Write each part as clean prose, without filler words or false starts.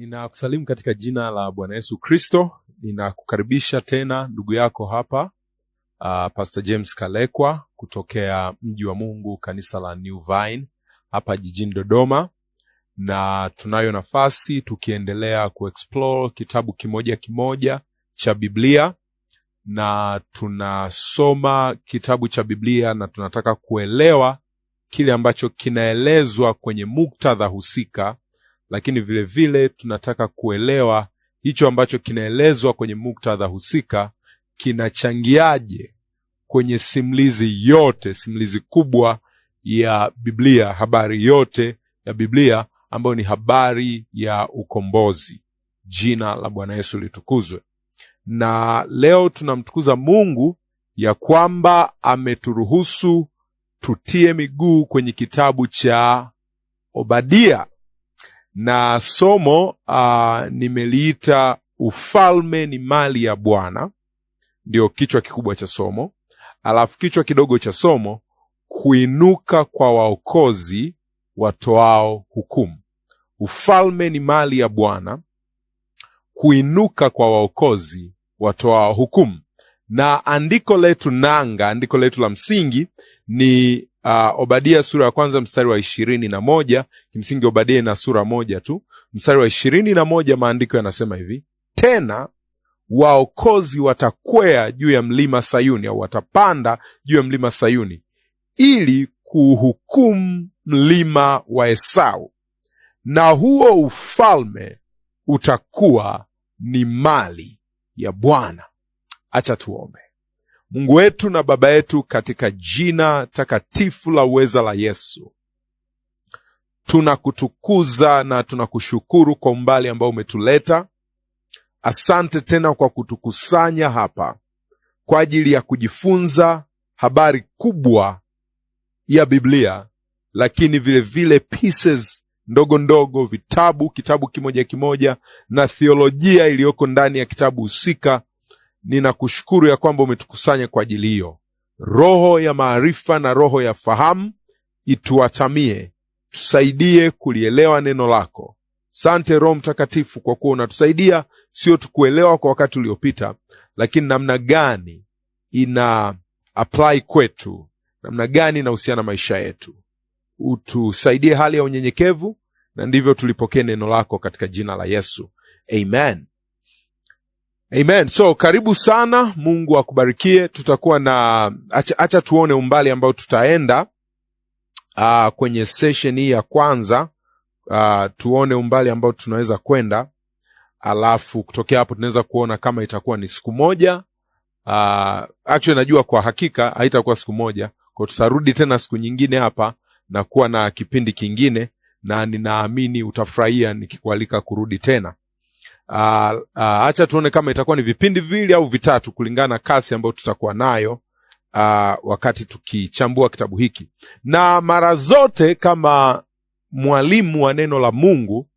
Ninakusalimu katika jina la Bwana Yesu Kristo. Ninakukaribisha tena ndugu yako hapa, Pastor James Kalekwa kutokea Mji wa Mungu, kanisa la New Vine hapa jijini Dodoma. Na tunayo nafasi tukiendelea kuexplore kitabu kimoja kimoja cha Biblia, na tunasoma kitabu cha Biblia na tunataka kuelewa kile ambacho kinaelezwa kwenye muktadha husika, lakini vile vile tunataka kuelewa hicho ambacho kinaelezwa kwenye muktadha husika kinachangiaje kwenye simulizi yote, simulizi kubwa ya Biblia, habari yote ya Biblia ambayo ni habari ya ukombozi. Jina la Bwana Yesu litukuzwe. Na leo tunamtukuza Mungu ya kwamba ameturuhusu tutie miguu kwenye kitabu cha Obadia. Na somo nimeliita ufalme ni mali ya Bwana, ndio kichwa kikubwa cha somo. Alafu kichwa kidogo cha somo, kuinuka kwa waokozi watoao hukumu. Ufalme ni mali ya Bwana, kuinuka kwa waokozi watoao hukumu. Na andiko letu nanga, andiko letu la msingi ni Obadia sura ya kwanza mstari wa 21. Kimsingi Obadia ina sura moja tu. Mstari wa 21 maandiko yanasema hivi: tena waokozi watakwea juu ya mlima Sayuni, au watapanda juu ya mlima Sayuni, ili kuhukumu mlima wa Esau, na huo ufalme utakuwa ni mali ya Bwana. Acha tuombe. Mungu wetu na Baba yetu, katika jina takatifu la uweza la Yesu, tunakutukuza na tunakushukuru kwa umbali ambao umetuleta. Asante tena kwa kutukusanya hapa kwa ajili ya kujifunza habari kubwa ya Biblia, lakini vile vile pieces ndogo ndogo, kitabu kimoja kimoja na theolojia iliyoko ndani ya kitabu husika. Ninakushukuru ya kwamba umetukusanya kwa ajili hiyo. Roho ya maarifa na roho ya fahamu ituatamie, tusaidie kulielewa neno lako. Sante Roho Mtakatifu kwa kuwa unatusaidia sio tukuelewa kwa wakati uliopita, lakini namna gani ina apply kwetu, namna gani inahusiana maisha yetu. Utusaidie hali ya unyenyekevu, na ndivyo tulipokea neno lako katika jina la Yesu. Amen. Amen. So karibu sana, Mungu akubarikie. Tutakuwa na acha tuone umbali ambao tutaenda kwenye session hii ya kwanza. Tuone umbali ambao tunaweza kwenda, alafu kutokea hapo tunaweza kuona kama itakuwa ni siku moja. Actually najua kwa hakika haitakuwa siku moja, kwa tutarudi tena siku nyingine hapa na kuwa na kipindi kingine, na ninaamini utafurahia nikikualika kurudi tena. Acha tuone kama itakuwa ni vipindi viwili au vitatu kulingana na kasi ambayo tutakuwa nayo wakati tukichambua kitabu hiki. Na mara zote kama mwalimu wa neno la Mungu,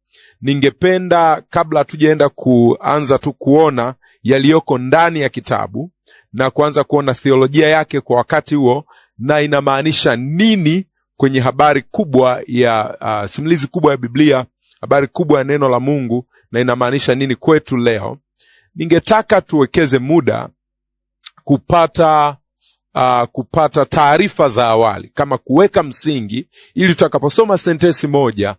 ningependa kabla tujaenda kuanza tu kuona yaliyoko ndani ya kitabu na kuanza kuona theolojia yake kwa wakati huo, na inamaanisha nini kwenye habari kubwa ya simulizi kubwa ya Biblia, habari kubwa ya neno la Mungu, na inamaanisha nini kwetu leo. Ningetaka tuwekeze muda kupata taarifa za awali, kama kuweka msingi, ili tutakaposoma sentensi moja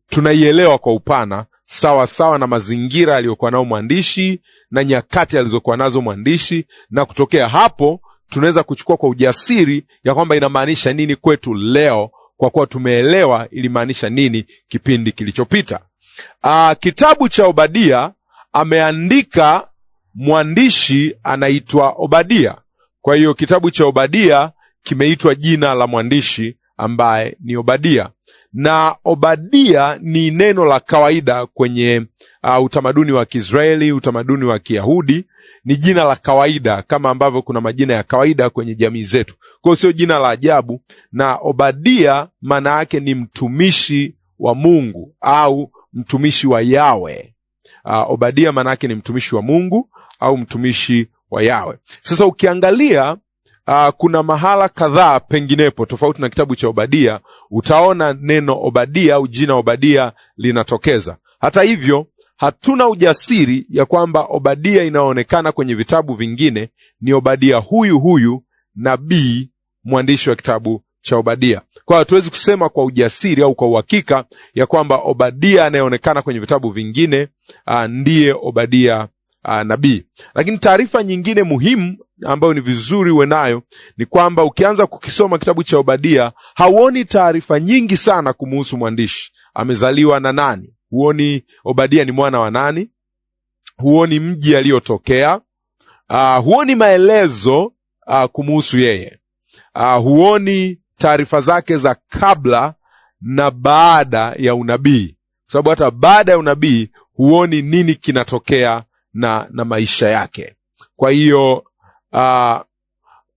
tunaielewa kwa upana, sawa sawa na mazingira aliyokuwa nao mwandishi na nyakati alizokuwa nazo mwandishi, na kutokea hapo tunaweza kuchukua kwa ujasiri ya kwamba inamaanisha nini kwetu leo, kwa kuwa tumeelewa ilimaanisha nini kipindi kilichopita. Kitabu cha Obadia ameandika mwandishi anaitwa Obadia. Kwa hiyo kitabu cha Obadia kimeitwa jina la mwandishi ambaye ni Obadia. Na Obadia ni neno la kawaida kwenye utamaduni wa Kiisraeli, utamaduni wa Kiyahudi. Ni jina la kawaida kama ambavyo kuna majina ya kawaida kwenye jamii zetu. Kwa hiyo sio jina la ajabu. Na Obadia maana yake ni mtumishi wa Mungu au mtumishi wa Yawe. Obadia maana yake ni mtumishi wa Mungu au mtumishi wa Yawe. Sasa ukiangalia kuna mahala kadhaa penginepo tofauti na kitabu cha Obadia, utaona neno Obadia au jina Obadia linatokeza. Hata hivyo hatuna ujasiri ya kwamba Obadia inayoonekana kwenye vitabu vingine ni Obadia huyu nabii, mwandishi wa kitabu cha Obadia. Kwa hiyo hatuwezi kusema kwa ujasiri au kwa uhakika ya kwamba Obadia anayeonekana kwenye vitabu vingine ndiye Obadia nabii. Lakini taarifa nyingine muhimu ambayo ni vizuri uwe nayo ni kwamba ukianza kukisoma kitabu cha Obadia, hauoni taarifa nyingi sana kumuhusu mwandishi. Amezaliwa na nani? Huoni Obadia ni mwana wa nani? Huoni mji aliyotokea. Huoni maelezo kumuhusu yeye. Huoni taarifa zake za kabla na baada ya unabii, kwa sababu hata baada ya unabii huoni nini kinatokea na maisha yake. Kwa hiyo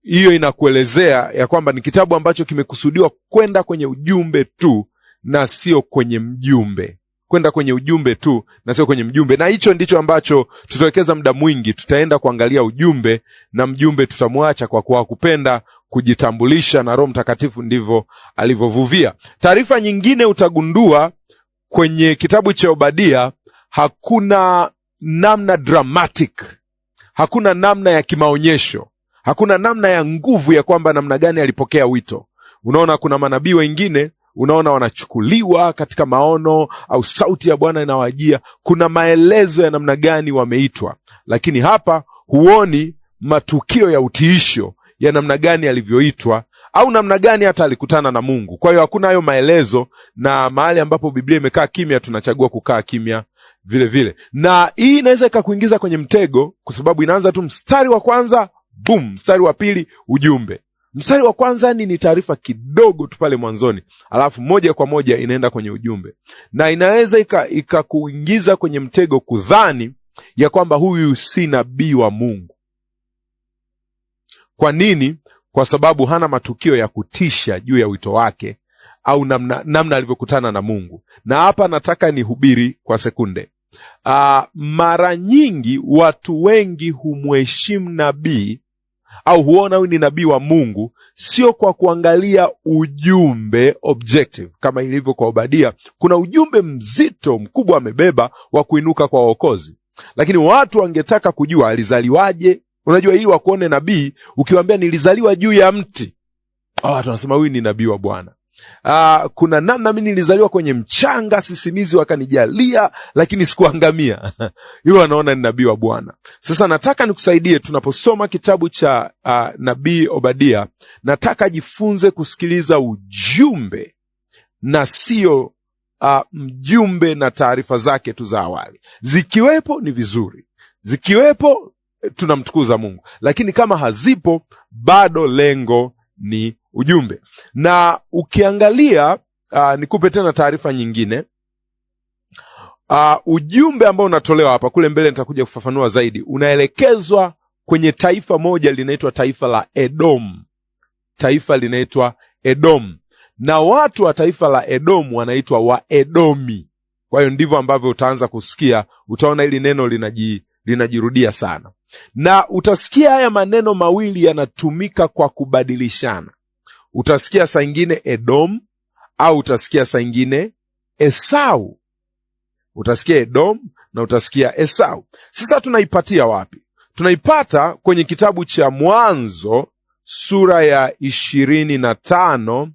hiyo inakuelezea ya kwamba ni kitabu ambacho kimekusudiwa kwenda kwenye ujumbe tu na sio kwenye mjumbe. Kwenda kwenye ujumbe tu na sio kwenye mjumbe. Na hicho ndicho ambacho tutawekeza muda mwingi. Tutaenda kuangalia ujumbe, na mjumbe tutamwacha kwa kuwa kupenda kujitambulisha, na Roho Mtakatifu ndivyo alivyovuvia. Taarifa nyingine utagundua kwenye kitabu cha Obadia, hakuna namna dramatic, hakuna namna ya kimaonyesho, hakuna namna ya nguvu ya kwamba namna gani alipokea wito. Unaona kuna manabii wengine unaona wanachukuliwa katika maono au sauti ya Bwana inawajia, kuna maelezo ya namna gani wameitwa. Lakini hapa huoni matukio ya utiisho ya namna gani alivyoitwa au namna gani hata alikutana na Mungu. Kwa hiyo hakuna hayo maelezo, na mahali ambapo Biblia imekaa kimya tunachagua kukaa kimya vile vile. Na hii inaweza ikakuingiza kwenye mtego, kwa sababu inaanza tu mstari wa kwanza, boom, mstari wa pili ujumbe. Mstari wa kwanza ni taarifa kidogo tu pale mwanzoni, alafu moja kwa moja inaenda kwenye ujumbe, na inaweza ikakuingiza kwenye mtego kudhani ya kwamba huyu si nabii wa Mungu. Kwa nini? Kwa sababu hana matukio ya kutisha juu ya wito wake au namna alivyokutana na Mungu. Na hapa nataka nihubiri kwa sekunde. Mara nyingi watu wengi humheshimu nabii au huona huyu ni nabii wa Mungu sio kwa kuangalia ujumbe objective, kama ilivyo kwa Obadia. Kuna ujumbe mzito mkubwa amebeba wa kuinuka kwa wokozi, lakini watu wangetaka kujua alizaliwaje. Unajua ili wakuone nabii, ukiwaambia nilizaliwa juu ya mti, watu wanasema huyu ni nabii wa Bwana. Kuna namna mimi nilizaliwa kwenye mchanga, sisimizi wakanijalia, lakini sikuangamia. Hiyo wanaona ni nabii wa Bwana. Sasa nataka nikusaidie tunaposoma kitabu cha nabii Obadia, nataka jifunze kusikiliza ujumbe na sio mjumbe na taarifa zake tu za awali. Zikiwepo ni vizuri, zikiwepo tunamtukuza Mungu, lakini kama hazipo bado lengo ni ujumbe. Na ukiangalia nikupe tena taarifa nyingine. Ujumbe ambao unatolewa hapa, kule mbele nitakuja kufafanua zaidi, unaelekezwa kwenye taifa moja linaitwa taifa la Edom. Taifa linaitwa Edom, na watu wa taifa la Edom wanaitwa Waedomi. Kwa hiyo ndivyo ambavyo utaanza kusikia, utaona hili neno linajirudia sana, na utasikia haya maneno mawili yanatumika kwa kubadilishana. Utasikia saa ingine Edom au utasikia saa ingine Esau. Utasikia Edom na utasikia Esau. Sasa tunaipatia wapi? Tunaipata kwenye kitabu cha Mwanzo sura ya 25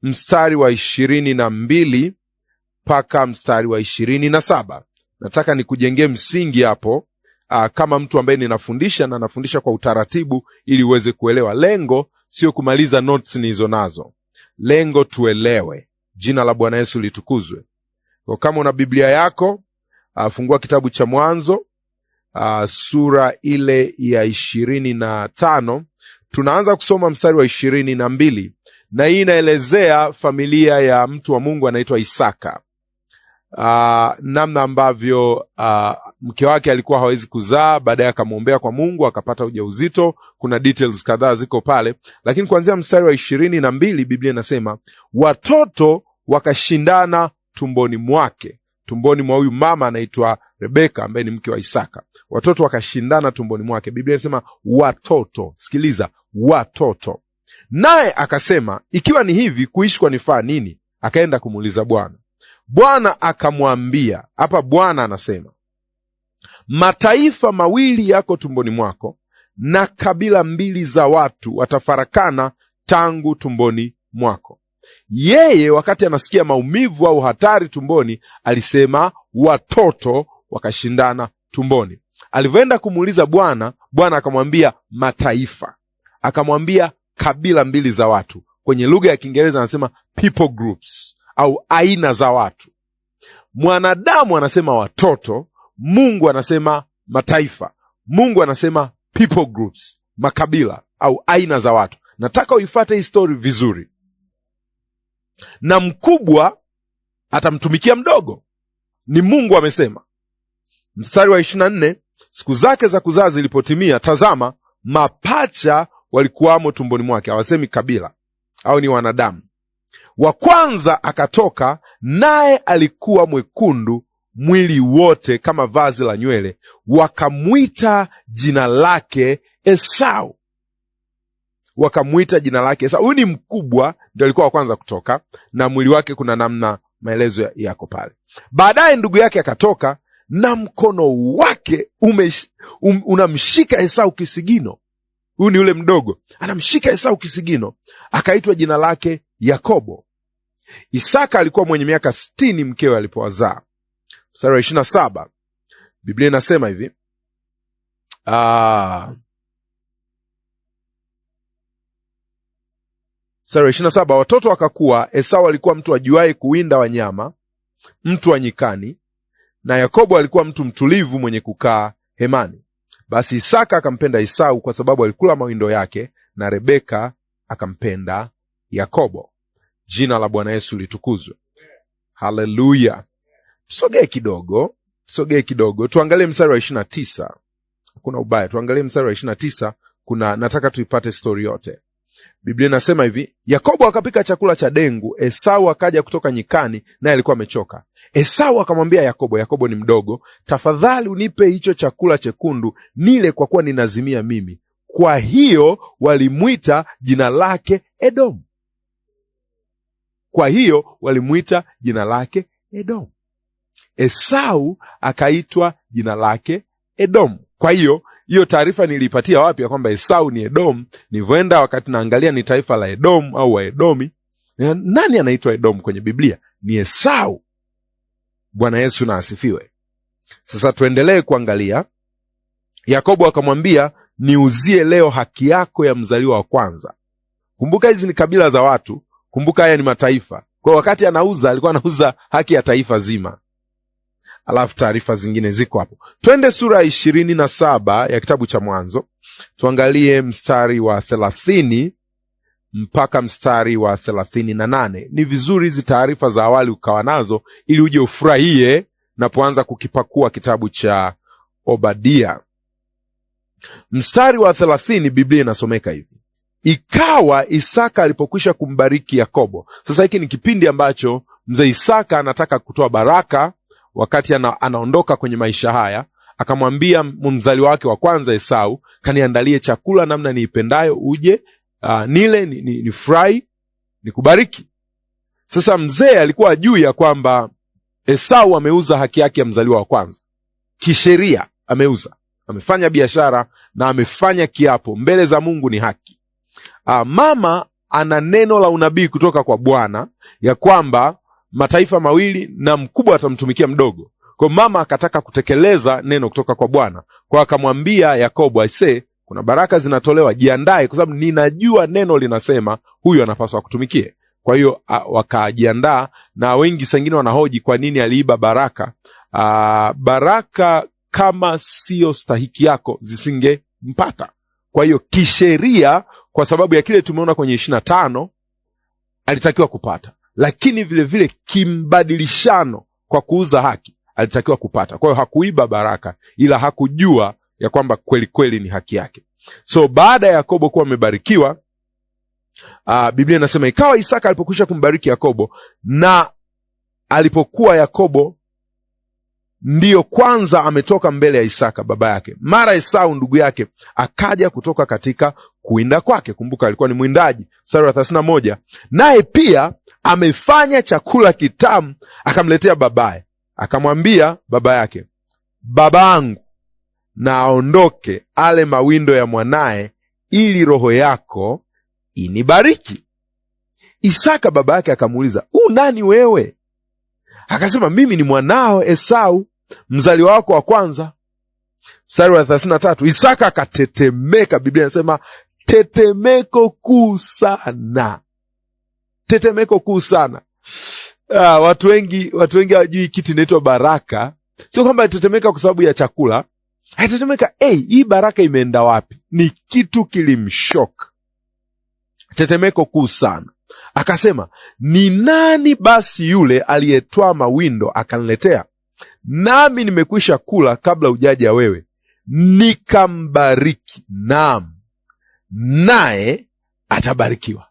mstari wa 22 mpaka mstari wa 27. Nataka nikujengee msingi hapo, kama mtu ambaye ninafundisha, na nafundisha kwa utaratibu ili uweze kuelewa. Lengo sio kumaliza notes nizo nazo, lengo tuelewe. Jina la Bwana Yesu litukuzwe. Kwa kama una Biblia yako, fungua kitabu cha Mwanzo sura ile ya 25. Tunaanza kusoma mstari wa 22, na hii inaelezea familia ya mtu wa Mungu anaitwa Isaka. Namna ambavyo mke wake alikuwa hawezi kuzaa, baadaye akamwombea kwa Mungu akapata ujauzito. Kuna details kadhaa ziko pale, lakini kuanzia mstari wa 22 Biblia inasema watoto wakashindana tumboni mwake, tumboni mwa huyu mama anaitwa Rebeka ambaye ni mke wa Isaka. Watoto wakashindana tumboni mwake. Biblia inasema watoto, sikiliza, watoto. Naye akasema, ikiwa ni hivi, kuishi kwanifaa nini? Akaenda kumuuliza Bwana. Bwana akamwambia, hapa Bwana anasema, mataifa mawili yako tumboni mwako, na kabila mbili za watu watafarakana tangu tumboni mwako. Yeye wakati anasikia maumivu au hatari tumboni, alisema watoto wakashindana tumboni. Alivyoenda kumuuliza Bwana, Bwana akamwambia mataifa, akamwambia kabila mbili za watu. Kwenye lugha ya Kiingereza anasema people groups, au aina za watu. Mwanadamu anasema watoto, Mungu anasema mataifa. Mungu anasema people groups, makabila au aina za watu. Nataka uifuate hii story vizuri. Na mkubwa atamtumikia mdogo, ni Mungu amesema. Mstari wa 24, siku zake za kuzaa zilipotimia, tazama, mapacha walikuwamo tumboni mwake. Hawasemi kabila au ni wanadamu. Wa kwanza akatoka, naye alikuwa mwekundu mwili wote kama vazi la nywele, wakamwita jina lake Esau. Wakamwita jina lake Esau. Huyu ni mkubwa, ndio alikuwa wa kwanza kutoka, na mwili wake kuna namna maelezo yako pale. Baadaye ndugu yake akatoka, na mkono wake unamshika Esau kisigino. Huyu ni yule mdogo, anamshika Esau kisigino, akaitwa jina lake Yakobo. Isaka alikuwa mwenye miaka 60 mkewe alipowazaa. Mstari wa 27, Biblia inasema hivi, mstari wa 27, watoto wakakuwa. Esau alikuwa mtu ajuaye kuwinda wanyama, mtu wa nyikani, na Yakobo alikuwa mtu mtulivu mwenye kukaa hemani. Basi Isaka akampenda Esau kwa sababu alikula mawindo yake, na Rebeka akampenda Yakobo. Jina la Bwana Yesu litukuzwe. Haleluya. Tusogee kidogo, tuangalie mstari wa 29. Kuna ubaya, tuangalie mstari wa 29. Nataka tuipate story yote. Biblia inasema hivi, Yakobo akapika chakula cha dengu, Esau akaja kutoka nyikani, naye alikuwa amechoka. Esau akamwambia Yakobo, Yakobo ni mdogo, tafadhali unipe hicho chakula chekundu nile, kwa kuwa ninazimia mimi. Kwa hiyo walimwita jina lake Edomu. Esau akaitwa jina lake Edomu. Kwa hiyo taarifa nilipatia wapi ya kwamba Esau ni Edomu? Nilivyoenda wakati naangalia ni taifa la Edomu au Waedomi. Nani anaitwa Edomu kwenye Biblia? Ni Esau. Bwana Yesu na asifiwe. Sasa tuendelee kuangalia. Yakobo akamwambia, niuzie leo haki yako ya mzaliwa wa kwanza. Kumbuka hizi ni kabila za watu, kumbuka haya ni mataifa. Kwa wakati anauza, alikuwa anauza haki ya taifa zima. Alafu taarifa zingine ziko hapo. Twende sura 27 ya kitabu cha Mwanzo, tuangalie mstari wa 30 mpaka mstari wa 38. Ni vizuri hizi taarifa za awali ukawa nazo, ili uje ufurahie napoanza kukipakua kitabu cha Obadia. Mstari wa 30, Biblia inasomeka hivi, ikawa Isaka alipokwisha kumbariki Yakobo. Sasa hiki ni kipindi ambacho mzee Isaka anataka kutoa baraka wakati anaondoka kwenye maisha haya. Akamwambia mzaliwa wake wa kwanza Esau, kaniandalie chakula namna niipendayo, uje nile ni furahi nikubariki. Sasa mzee alikuwa juu ya kwamba Esau ameuza haki yake ya mzaliwa wa kwanza. Kisheria ameuza, amefanya biashara na amefanya kiapo mbele za Mungu, ni haki. Mama ana neno la unabii kutoka kwa Bwana ya kwamba mataifa mawili na mkubwa atamtumikia mdogo. Kwa mama akataka kutekeleza neno kutoka kwa Bwana. Kwa akamwambia Yakobo, aisee, kuna baraka zinatolewa, jiandae, kwa sababu ninajua neno linasema huyu anapaswa kutumikie. Kwa hiyo wakajiandaa, na wengi sengine wanahoji kwa nini aliiba baraka. Baraka kama sio stahiki yako zisingempata. Kwa hiyo kisheria, kwa sababu ya kile tumeona kwenye 25, alitakiwa kupata, lakini vile vile kimbadilishano kwa kuuza haki alitakiwa kupata. Kwa hiyo hakuiba baraka, ila hakujua ya kwamba kweli kweli ni haki yake. So baada ya Yakobo kuwa amebarikiwa, Biblia inasema ikawa Isaka alipokwisha kumbariki Yakobo, na alipokuwa Yakobo ndiyo kwanza ametoka mbele ya Isaka baba yake, mara Esau ndugu yake akaja kutoka katika kuwinda kwake. Kumbuka alikuwa ni mwindaji. Mstari wa 31, naye pia amefanya chakula kitamu, akamletea babaye. Akamwambia baba yake, babangu na aondoke ale mawindo ya mwanaye, ili roho yako inibariki. Isaka baba yake akamuuliza, nani wewe? Akasema, mimi ni mwanao Esau, mzaliwa wako wa kwanza. Mstari wa 33, Isaka akatetemeka. Biblia inasema tetemeko kuu sana. Tetemeko kuu sana. Watu wengi hawajui kitu inaitwa baraka. Sio kwamba alitetemeka kwa sababu ya chakula. Alitetemeka, hii baraka imeenda wapi? Ni kitu kilimshok. Tetemeko kuu sana. Akasema, ni nani basi yule aliyetoa mawindo akaniletea? Nami nimekwisha kula kabla hujaja wewe. Nikambariki, naam, naye atabarikiwa.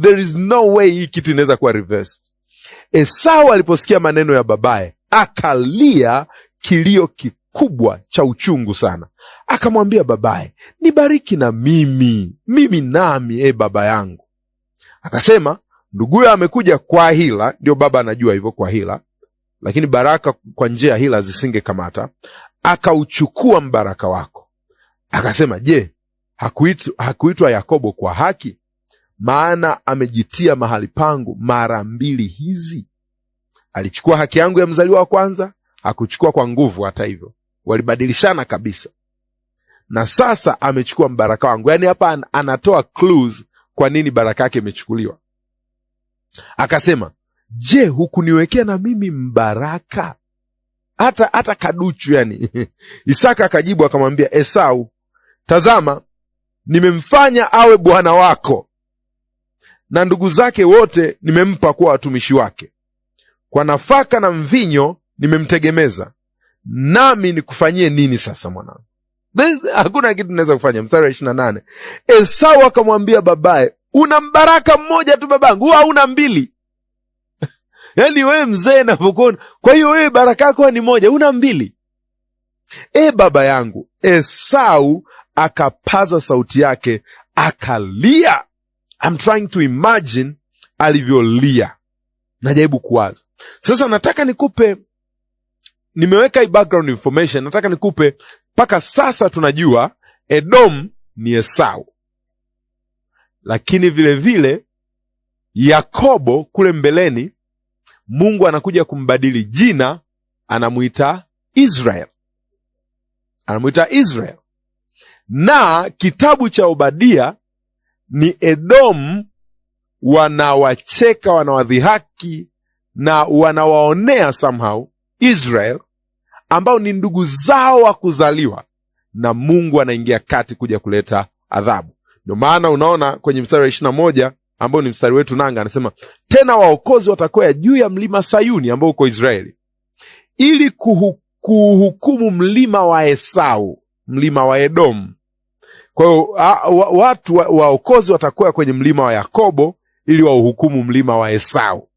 There is no way hii kitu inaweza kuwa reversed. Esau aliposikia maneno ya babaye, akalia kilio kikubwa cha uchungu sana. Akamwambia babaye, nibariki na mimi nami, baba yangu. Akasema, nduguyo amekuja kwa hila. Ndio baba anajua hivyo, kwa hila, lakini baraka kwa njia ya hila zisingekamata. Akauchukua mbaraka wako. Akasema, je, hakuitwa Yakobo kwa haki? Maana amejitia mahali pangu mara 2 hizi. Alichukua haki yangu ya mzaliwa wa kwanza, hakuchukua kwa nguvu. Hata hivyo walibadilishana kabisa. Na sasa amechukua mbaraka wangu. Yaani hapa anatoa clues kwa nini baraka yake imechukuliwa. Akasema, je, hukuniwekea na mimi mbaraka hata kaduchu? Yani Isaka akajibu akamwambia Esau, tazama, nimemfanya awe bwana wako, na ndugu zake wote nimempa kuwa watumishi wake. Kwa nafaka na mvinyo nimemtegemeza. Nami nikufanyie nini sasa mwanangu? Hakuna kitu naweza kufanya. Mstari wa 28, Esau akamwambia babaye, una mbaraka mmoja tu babangu, hauna 2. Yaani wewe mzee navyokuona, kwa hiyo wewe baraka yako ni moja, una 2. Baba yangu. Esau akapaza sauti yake akalia. I'm trying to imagine alivyolia. Najaribu kuwaza. Sasa nataka nikupe, nimeweka hii background information, nataka nikupe mpaka sasa tunajua Edom ni Esau. Lakini vile vile Yakobo kule mbeleni Mungu anakuja kumbadili jina, anamuita Israel. Na kitabu cha Obadia ni Edom wanawacheka, wanawadhihaki na wanawaonea somehow Israel, ambao ni ndugu zao wa kuzaliwa, na Mungu anaingia kati kuja kuleta adhabu. Ndio maana unaona kwenye mstari wa 21 ambao ni mstari wetu nanga, anasema, tena waokozi watakwea juu ya mlima Sayuni ambao uko Israeli, ili kuhukumu mlima wa Esau, mlima wa Edom. Kwa hiyo watu waokozi watakwea kwenye mlima wa Yakobo ili wauhukumu mlima wa Esau.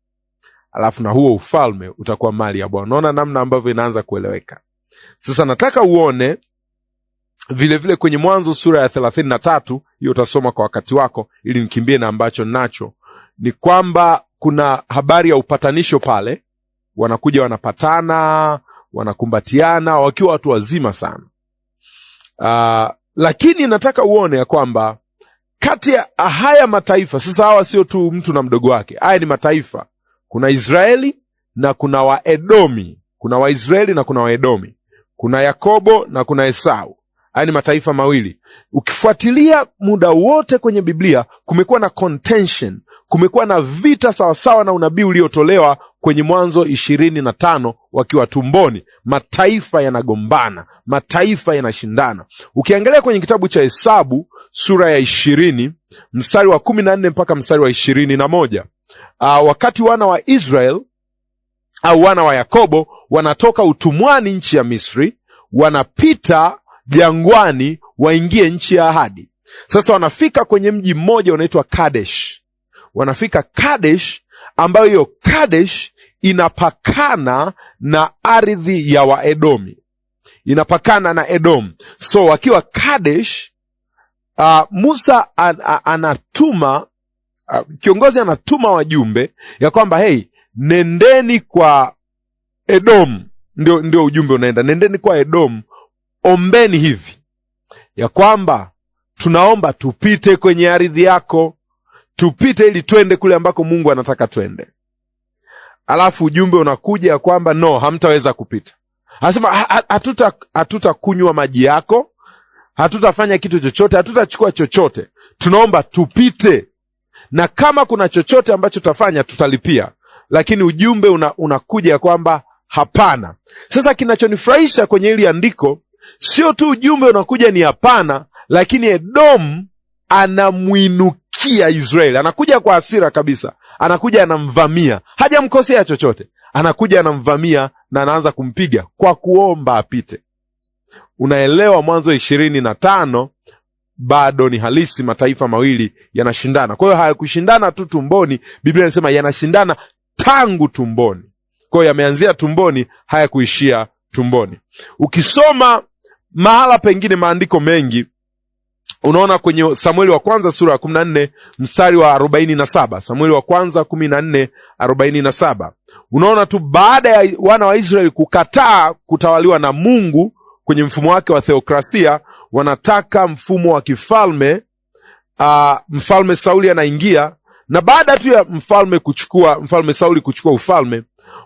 Alafu na huo ufalme utakuwa mali ya Bwana. Unaona namna ambavyo inaanza kueleweka. Sasa nataka uone vile vile kwenye Mwanzo sura ya 33, hiyo utasoma kwa wakati wako ili nikimbie na ambacho nacho, ni kwamba kuna habari ya upatanisho pale. Wanakuja wanapatana, wanakumbatiana wakiwa watu wazima sana. Lakini nataka uone ya kwamba kati ya haya mataifa, sasa hawa sio tu mtu na mdogo wake, haya ni mataifa. Kuna Israeli na kuna Waedomi. Kuna Waisraeli na kuna Waedomi. Kuna Yakobo na kuna Esau. Haya ni mataifa mawili. Ukifuatilia muda wote kwenye Biblia kumekuwa na contention, kumekuwa na vita sawasawa na unabii uliotolewa kwenye Mwanzo 25 wakiwa tumboni. Mataifa yanagombana, mataifa yanashindana. Ukiangalia kwenye kitabu cha Hesabu sura ya 20 mstari wa 14 mpaka mstari wa 21, wakati wana wa Israel au wana wa Yakobo wanatoka utumwani nchi ya Misri, wanapita jangwani waingie nchi ya ahadi. Sasa wanafika kwenye mji mmoja unaitwa Kadesh. Wanafika Kadesh, ambayo hiyo Kadesh inapakana na ardhi ya Waedomi, inapakana na Edom. So wakiwa Kadesh, Musa anatuma kiongozi anatuma wajumbe ya kwamba hey, nendeni kwa Edom. Ndio ujumbe unaenda, nendeni kwa Edom, ombeni hivi ya kwamba tunaomba tupite kwenye ardhi yako, tupite ili twende kule ambako Mungu anataka twende. Alafu ujumbe unakuja ya kwamba no, hamtaweza kupita. Anasema hatutakunywa maji yako, hatutafanya kitu chochote, hatutachukua chochote, tunaomba tupite, na kama kuna chochote ambacho tutafanya tutalipia. Lakini ujumbe unakuja ya kwamba hapana. Sasa kinachonifurahisha kwenye hili andiko, sio tu ujumbe unakuja ni hapana, lakini Edom anamwinukia Israeli. Anakuja kwa hasira kabisa, anakuja anamvamia, hajamkosea chochote, anakuja anamvamia na anaanza kumpiga kwa kuomba apite. Unaelewa, Mwanzo 25 bado ni halisi, mataifa mawili yanashindana. Kwa hiyo hayakushindana tu tumboni, Biblia inasema yanashindana tangu tumboni. Kwa hiyo yameanzia tumboni, hayakuishia tumboni. Ukisoma mahala pengine maandiko mengi, unaona kwenye Samueli wa kwanza sura ya 14 mstari wa 47, Samueli wa kwanza 14:47, unaona tu baada ya wana wa Israeli kukataa kutawaliwa na Mungu kwenye mfumo wake wa theokrasia, wanataka mfumo wa kifalme. Mfalme Sauli anaingia, na baada tu ya mfalme Sauli kuchukua ufalme,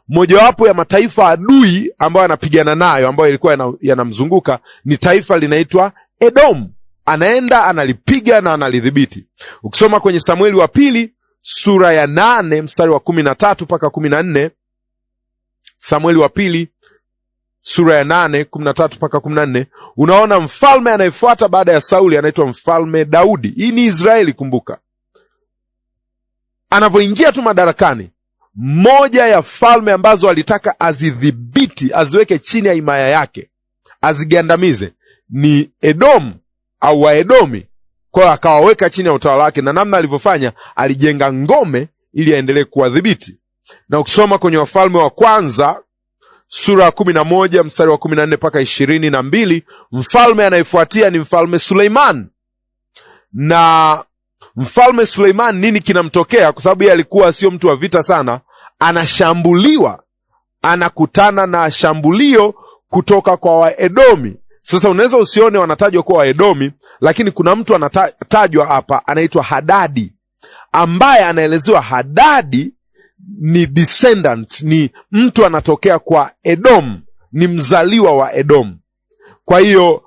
mojawapo ya mataifa adui ambayo anapigana nayo, ambayo ilikuwa yanamzunguka, ni taifa linaitwa Edom. Anaenda analipiga na analidhibiti. Ukisoma kwenye Samueli wa pili sura ya 8 mstari wa 13 mpaka 14, Samueli wa pili sura ya 8 13 mpaka 14, unaona mfalme anayefuata baada ya Sauli anaitwa mfalme Daudi. Hii ni Israeli, kumbuka. Anavyoingia tu madarakani, moja ya falme ambazo alitaka azidhibiti, aziweke chini ya himaya yake, azigandamize, ni Edom au Waedomi. Kwa hiyo akawaweka chini ya utawala wake, na namna alivyofanya, alijenga ngome ili aendelee kuwadhibiti. Na ukisoma kwenye Wafalme wa kwanza sura ya 11 mstari wa 14 mpaka 22, mfalme anayefuatia ni mfalme Suleiman. Na mfalme Suleiman, nini kinamtokea? Kwa sababu yeye alikuwa sio mtu wa vita sana, anashambuliwa, anakutana na shambulio kutoka kwa Waedomi. Sasa unaweza usione wanatajwa kwa Waedomi, lakini kuna mtu anatajwa hapa anaitwa Hadadi, ambaye anaelezewa Hadadi ni descendant, ni mtu anatokea kwa Edom, ni mzaliwa wa Edom. Kwa hiyo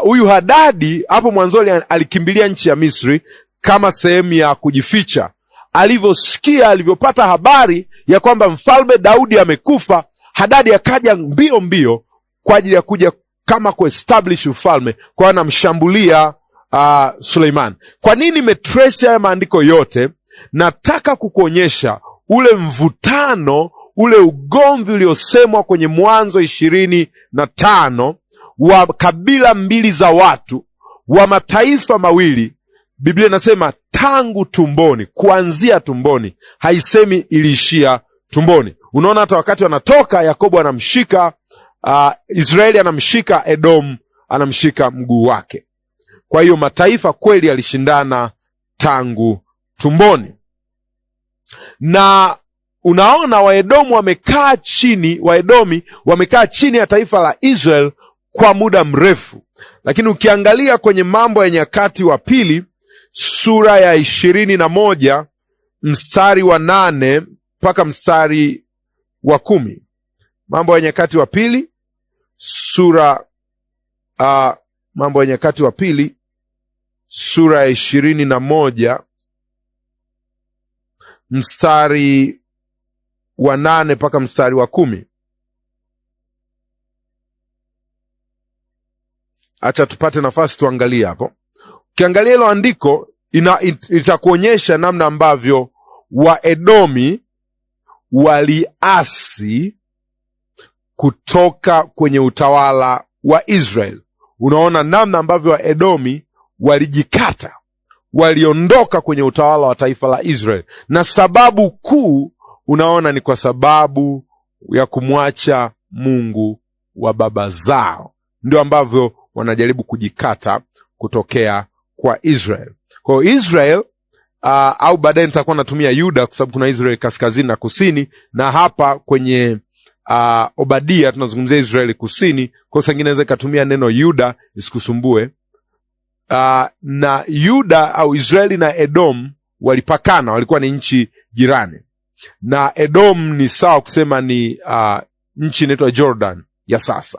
huyu Hadadi hapo mwanzoni alikimbilia nchi ya Misri kama sehemu ya kujificha. Alivyopata habari ya kwamba mfalme Daudi amekufa, Hadadi akaja mbio mbio kwa ajili ya kuja kama kuestablish ufalme, kwa anamshambulia Suleiman. Kwa nini nimetrace haya maandiko yote? Nataka kukuonyesha ule mvutano, ule ugomvi uliosemwa kwenye Mwanzo 25 wa kabila mbili za watu, wa mataifa mawili. Biblia inasema tangu tumboni, kuanzia tumboni, haisemi iliishia tumboni. Unaona hata wakati wanatoka, Yakobo anamshika Israeli, anamshika Edom, anamshika mguu wake. Kwa hiyo mataifa kweli yalishindana tangu tumboni. Na unaona Waedomi wamekaa chini ya taifa la Israel kwa muda mrefu. Lakini ukiangalia kwenye Mambo ya Nyakati wa Pili sura ya 21 mstari wa 8 mpaka mstari wa 10, Mambo ya Nyakati wa Pili Mambo ya Nyakati wa Pili sura ya 21 mstari wa 8 mpaka mstari wa 10. Acha tupate nafasi tuangalie hapo. Ukiangalia hilo andiko itakuonyesha namna ambavyo Waedomi waliasi kutoka kwenye utawala wa Israel. Unaona namna ambavyo Waedomi walijikata, waliondoka kwenye utawala wa taifa la Israel, na sababu kuu unaona ni kwa sababu ya kumwacha Mungu wa baba zao. Ndio ambavyo wanajaribu kujikata kutokea kwa Israel. Kwa hiyo Israel au baadaye nitakuwa natumia Yuda kwa sababu kuna Israeli kaskazini na kusini, na hapa kwenye Obadia tunazungumzia Israeli kusini, kwa sababu inaweza ikatumia neno Yuda isikusumbue. Na Yuda au Israeli na Edom walipakana, walikuwa ni nchi jirani, na Edom ni sawa kusema ni nchi inaitwa Jordan ya sasa.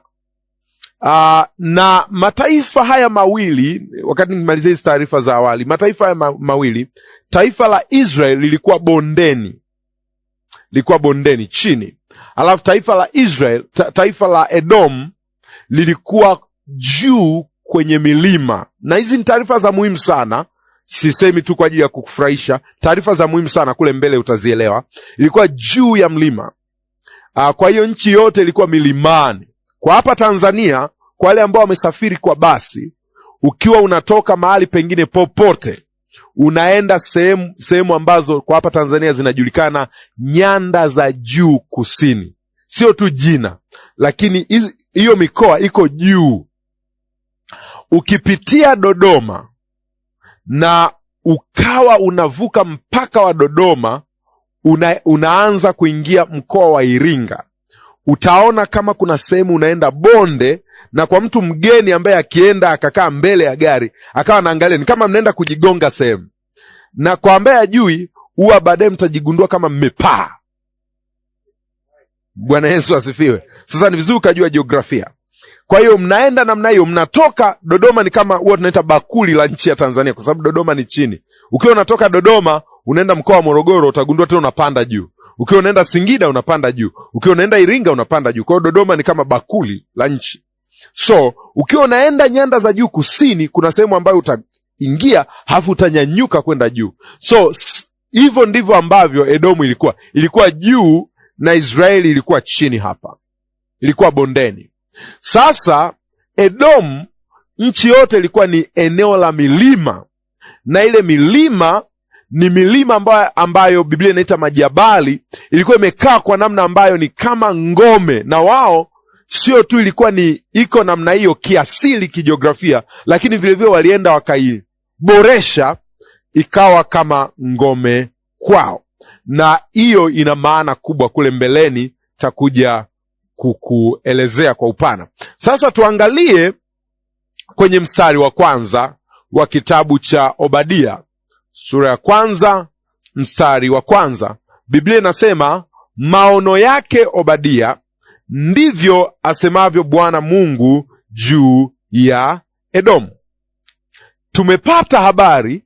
Na mataifa haya mawili, wakati nikimalizia hizi taarifa za awali, mataifa haya mawili, taifa la Israel lilikuwa bondeni chini, alafu taifa la Israel, taifa la Edom lilikuwa juu kwenye milima. Na hizi ni taarifa za muhimu sana, sisemi tu kwa ajili ya kukufurahisha, taarifa za muhimu sana, kule mbele utazielewa. Ilikuwa juu ya mlima. Kwa hiyo nchi yote ilikuwa milimani. Kwa hapa Tanzania, kwa wale ambao wamesafiri kwa basi, ukiwa unatoka mahali pengine popote unaenda sehemu ambazo kwa hapa Tanzania zinajulikana nyanda za juu kusini, sio tu jina, lakini hiyo mikoa iko juu. Ukipitia Dodoma na ukawa unavuka mpaka wa Dodoma, unaanza kuingia mkoa wa Iringa, utaona kama kuna sehemu unaenda bonde, na kwa mtu mgeni ambaye akienda akakaa mbele ya gari akawa anaangalia, ni kama mnaenda kujigonga sehemu. Na kwa ambaye ajui, huwa baadaye mtajigundua kama mmepaa. Bwana Yesu asifiwe. Sasa ni vizuri ukajua jiografia. Kwa hiyo mnaenda namna hiyo, mnatoka Dodoma, ni kama huwa tunaita bakuli la nchi ya Tanzania, kwa sababu Dodoma ni chini. Ukiwa unatoka Dodoma unaenda mkoa wa Morogoro, utagundua tena unapanda juu. Ukiwa unaenda Singida unapanda juu. Ukiwa unaenda Iringa unapanda juu. Kwa hiyo Dodoma ni kama bakuli la nchi. So ukiwa unaenda nyanda za juu kusini, kuna sehemu ambayo utaingia hafu utanyanyuka kwenda juu. So hivyo ndivyo ambavyo Edomu ilikuwa juu na Israeli ilikuwa chini. Hapa ilikuwa bondeni. Sasa Edom, nchi yote ilikuwa ni eneo la milima, na ile milima ni milima ambayo Biblia inaita majabali. Ilikuwa imekaa kwa namna ambayo ni kama ngome, na wao sio tu ilikuwa ni iko namna hiyo kiasili kijiografia, lakini vilevile walienda wakaiboresha ikawa kama ngome kwao, na hiyo ina maana kubwa kule mbeleni, takuja kukuelezea kwa upana. Sasa tuangalie kwenye mstari wa kwanza wa kitabu cha Obadia, sura ya kwanza mstari wa kwanza. Biblia inasema, maono yake Obadia ndivyo asemavyo Bwana Mungu juu ya Edomu. Tumepata habari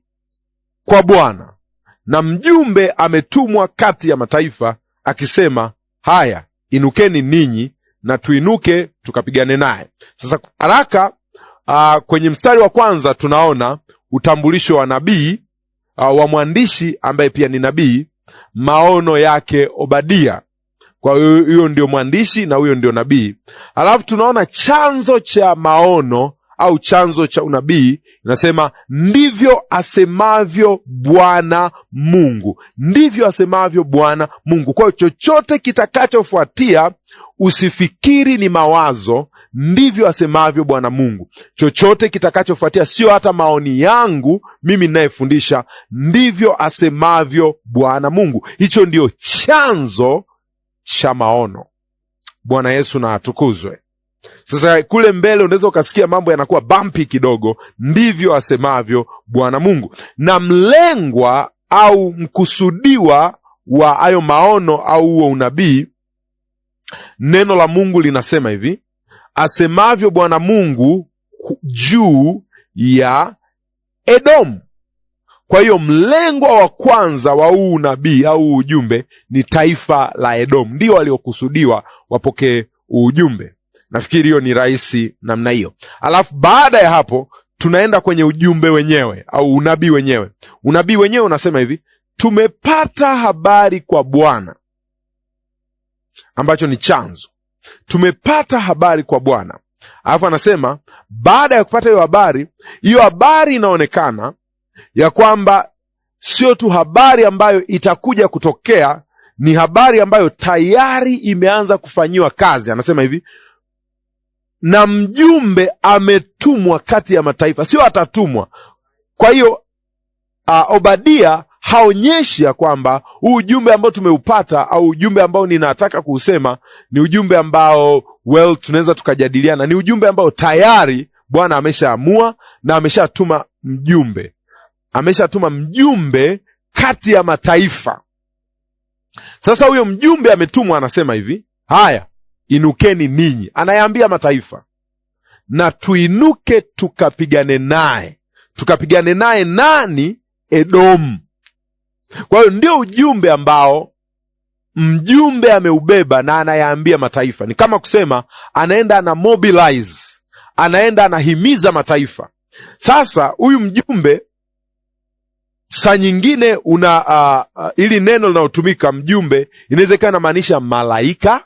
kwa Bwana, na mjumbe ametumwa kati ya mataifa akisema, haya, inukeni ninyi na tuinuke tukapigane naye. Sasa haraka, kwenye mstari wa kwanza tunaona utambulisho wa nabii, wa mwandishi ambaye pia ni nabii, maono yake Obadia. Kwa hiyo ndio mwandishi na huyo ndio nabii. Alafu tunaona chanzo cha maono au chanzo cha unabii, inasema ndivyo asemavyo Bwana Mungu. Ndivyo asemavyo Bwana Mungu. Kwa hiyo chochote kitakachofuatia usifikiri ni mawazo, ndivyo asemavyo Bwana Mungu. Chochote kitakachofuatia sio hata maoni yangu mimi ninayefundisha, ndivyo asemavyo Bwana Mungu. Hicho ndio chanzo cha maono. Bwana Yesu na atukuzwe. Sasa kule mbele unaweza ukasikia mambo yanakuwa bumpy kidogo, ndivyo asemavyo Bwana Mungu. Na mlengwa au mkusudiwa wa hayo maono au huo unabii, neno la Mungu linasema hivi, asemavyo Bwana Mungu juu ya Edomu. Kwa hiyo mlengwa wa kwanza wa huu unabii au ujumbe ni taifa la Edomu, ndio waliokusudiwa wapokee ujumbe. Nafikiri hiyo ni rahisi namna hiyo. Alafu baada ya hapo tunaenda kwenye ujumbe wenyewe au unabii wenyewe. Unabii wenyewe unasema hivi, tumepata habari kwa Bwana, ambacho ni chanzo. Tumepata habari kwa Bwana. Alafu anasema baada ya kupata hiyo habari inaonekana ya kwamba sio tu habari ambayo itakuja kutokea, ni habari ambayo tayari imeanza kufanyiwa kazi. Anasema hivi, na mjumbe ametumwa kati ya mataifa, sio atatumwa. Kwa hiyo Obadia haonyeshi ya kwamba huu ujumbe ambao tumeupata au ujumbe ambao ninataka kuusema ni ujumbe ambao tunaweza tukajadiliana. Ni ujumbe ambao tayari Bwana ameshaamua na ameshatuma mjumbe kati ya mataifa. Sasa huyo mjumbe ametumwa, anasema hivi, haya, inukeni ninyi, anayaambia mataifa, na tuinuke tukapigane naye. Tukapigane naye nani? Edomu. Kwa hiyo ndio ujumbe ambao mjumbe ameubeba na anayaambia mataifa. Ni kama kusema anaenda ana mobilize, anaenda anahimiza mataifa. Sasa huyu mjumbe saa nyingine ili neno linalotumika mjumbe inawezekana inamaanisha malaika.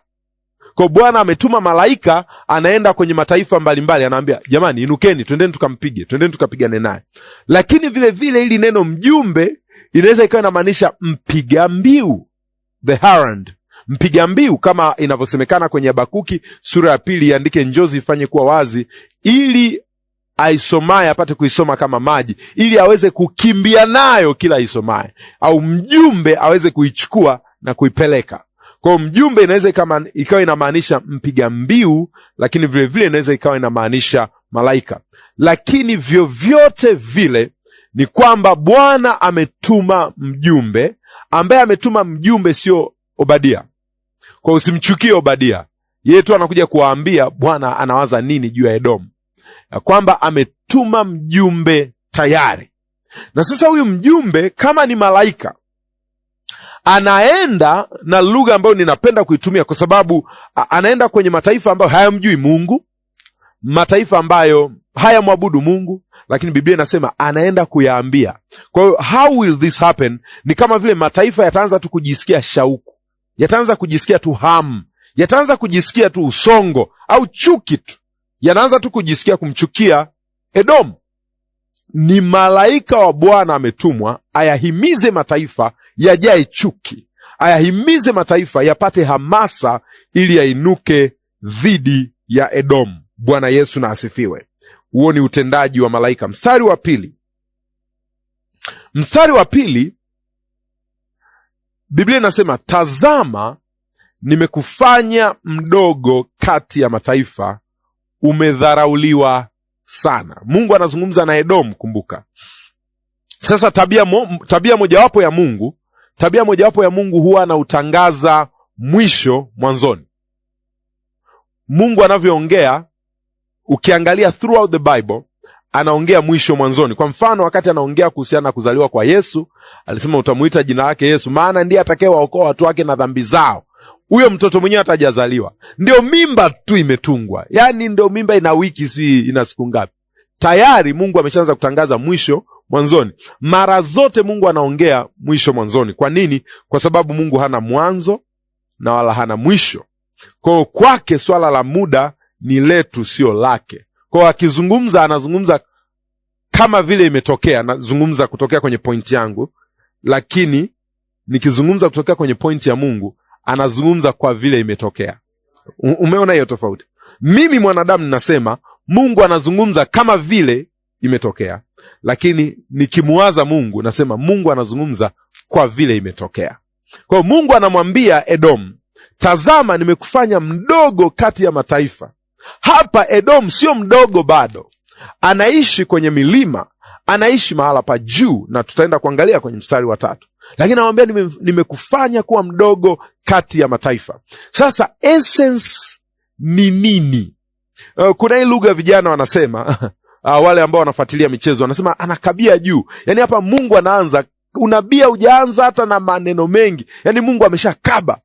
Kwa Bwana ametuma malaika, anaenda kwenye mataifa mbalimbali, anaambia jamani, inukeni, twendeni tukampige, twendeni tukapigane naye. Lakini vile vile ili neno mjumbe inaweza ikawa inamaanisha mpiga mbiu, the herald, mpiga mbiu, kama inavyosemekana kwenye Habakuki sura ya 2, iandike njozi ifanye kuwa wazi, ili aisomaye apate kuisoma kama maji, ili aweze kukimbia nayo kila aisomaye, au mjumbe aweze kuichukua na kuipeleka. Kwa mjumbe inaweza ikawa inamaanisha mpiga mbiu, lakini vile vile inaweza ikawa inamaanisha malaika. Lakini vyovyote vile ni kwamba Bwana ametuma mjumbe, ambaye ametuma mjumbe sio Obadia. Kwa usimchukie Obadia, yeye tu anakuja kuwaambia Bwana anawaza nini juu ya Edomu, ya kwamba ametuma mjumbe tayari. Na sasa huyu mjumbe kama ni malaika, anaenda na lugha ambayo ninapenda kuitumia, kwa sababu anaenda kwenye mataifa ambayo hayamjui Mungu, mataifa ambayo hayamwabudu Mungu, lakini Biblia inasema anaenda kuyaambia. Kwa hiyo how will this happen? Ni kama vile mataifa yataanza tu kujisikia shauku, yataanza kujisikia tu hamu, yataanza kujisikia tu usongo au chuki tu, yanaanza tu kujisikia kumchukia Edomu. Ni malaika wa Bwana ametumwa ayahimize mataifa yajae chuki, ayahimize mataifa yapate hamasa ili yainuke dhidi ya Edomu. Bwana Yesu na asifiwe. Huo ni utendaji wa malaika. Mstari wa pili Biblia inasema, tazama nimekufanya mdogo kati ya mataifa, umedharauliwa sana. Mungu anazungumza na Edomu, kumbuka. Sasa tabia mojawapo ya Mungu huwa anautangaza mwisho mwanzoni. Mungu anavyoongea, ukiangalia throughout the Bible, anaongea mwisho mwanzoni. Kwa mfano, wakati anaongea kuhusiana na kuzaliwa kwa Yesu, alisema utamuita jina lake Yesu, maana ndiye atakayewaokoa watu wake na dhambi zao. Huyo mtoto mwenyewe atajazaliwa, ndio mimba tu imetungwa, yani ndio mimba ina wiki, si ina siku ngapi, tayari Mungu ameshaanza kutangaza mwisho mwanzoni. Mara zote Mungu anaongea mwisho mwanzoni. Kwa nini? Kwa sababu Mungu hana mwanzo na wala hana mwisho. Kwa kwake swala la muda ni letu, sio lake. Kwa akizungumza, anazungumza kama vile imetokea. Nazungumza kutokea kwenye pointi yangu, lakini nikizungumza kutokea kwenye pointi ya Mungu, anazungumza kwa vile imetokea. Umeona hiyo tofauti? Mimi mwanadamu ninasema Mungu anazungumza kama vile imetokea, lakini nikimuwaza Mungu nasema Mungu anazungumza kwa vile imetokea. Kwa hiyo Mungu anamwambia Edomu, tazama nimekufanya mdogo kati ya mataifa. Hapa Edomu sio mdogo bado, anaishi kwenye milima, anaishi mahala pa juu, na tutaenda kuangalia kwenye mstari wa 3. Lakini anamwambia nimekufanya kuwa mdogo kati ya mataifa. Sasa essence ni nini? Kuna hii lugha vijana wanasema wale ambao wanafuatilia michezo wanasema anakabia juu. Yani hapa Mungu anaanza, unabia hujaanza hata na maneno mengi, yani Mungu ameshakaba.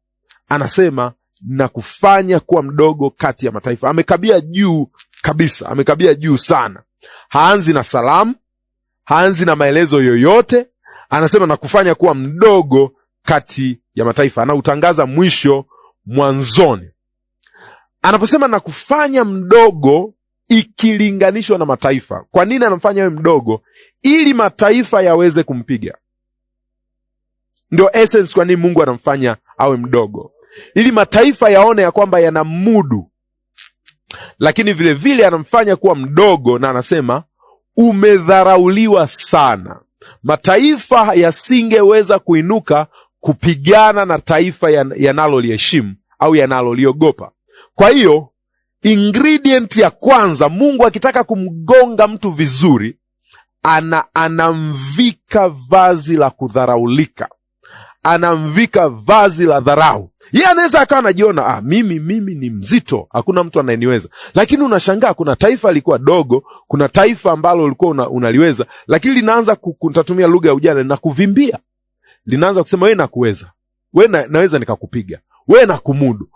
Anasema nakufanya kuwa mdogo kati ya mataifa. Amekabia juu kabisa, amekabia juu sana. Haanzi na salamu, haanzi na maelezo yoyote. Anasema nakufanya kuwa mdogo kati ya mataifa. Anautangaza mwisho mwanzoni. Anaposema nakufanya mdogo ikilinganishwa na mataifa, kwa nini anamfanya awe mdogo? Ili mataifa yaweze kumpiga. Ndio essence kwa nini Mungu anamfanya awe mdogo, ili mataifa yaone ya kwamba yanamudu. Lakini vile vile anamfanya kuwa mdogo, na anasema umedharauliwa sana. Mataifa yasingeweza kuinuka kupigana na taifa yanaloliheshimu au yanaloliogopa. Kwa hiyo ingredient ya kwanza, Mungu akitaka kumgonga mtu vizuri, anamvika vazi la kudharaulika, anamvika vazi la dharau. Yeye anaweza akawa anajiona mimi ni mzito, hakuna mtu anayeniweza. Lakini unashangaa kuna taifa lilikuwa dogo, kuna taifa ambalo ulikuwa unaliweza, lakini linaanza kutatumia lugha ya ujana na kuvimbia. Linaanza kusema wewe nakuweza, wewe naweza nikakupiga, wewe nakumudu.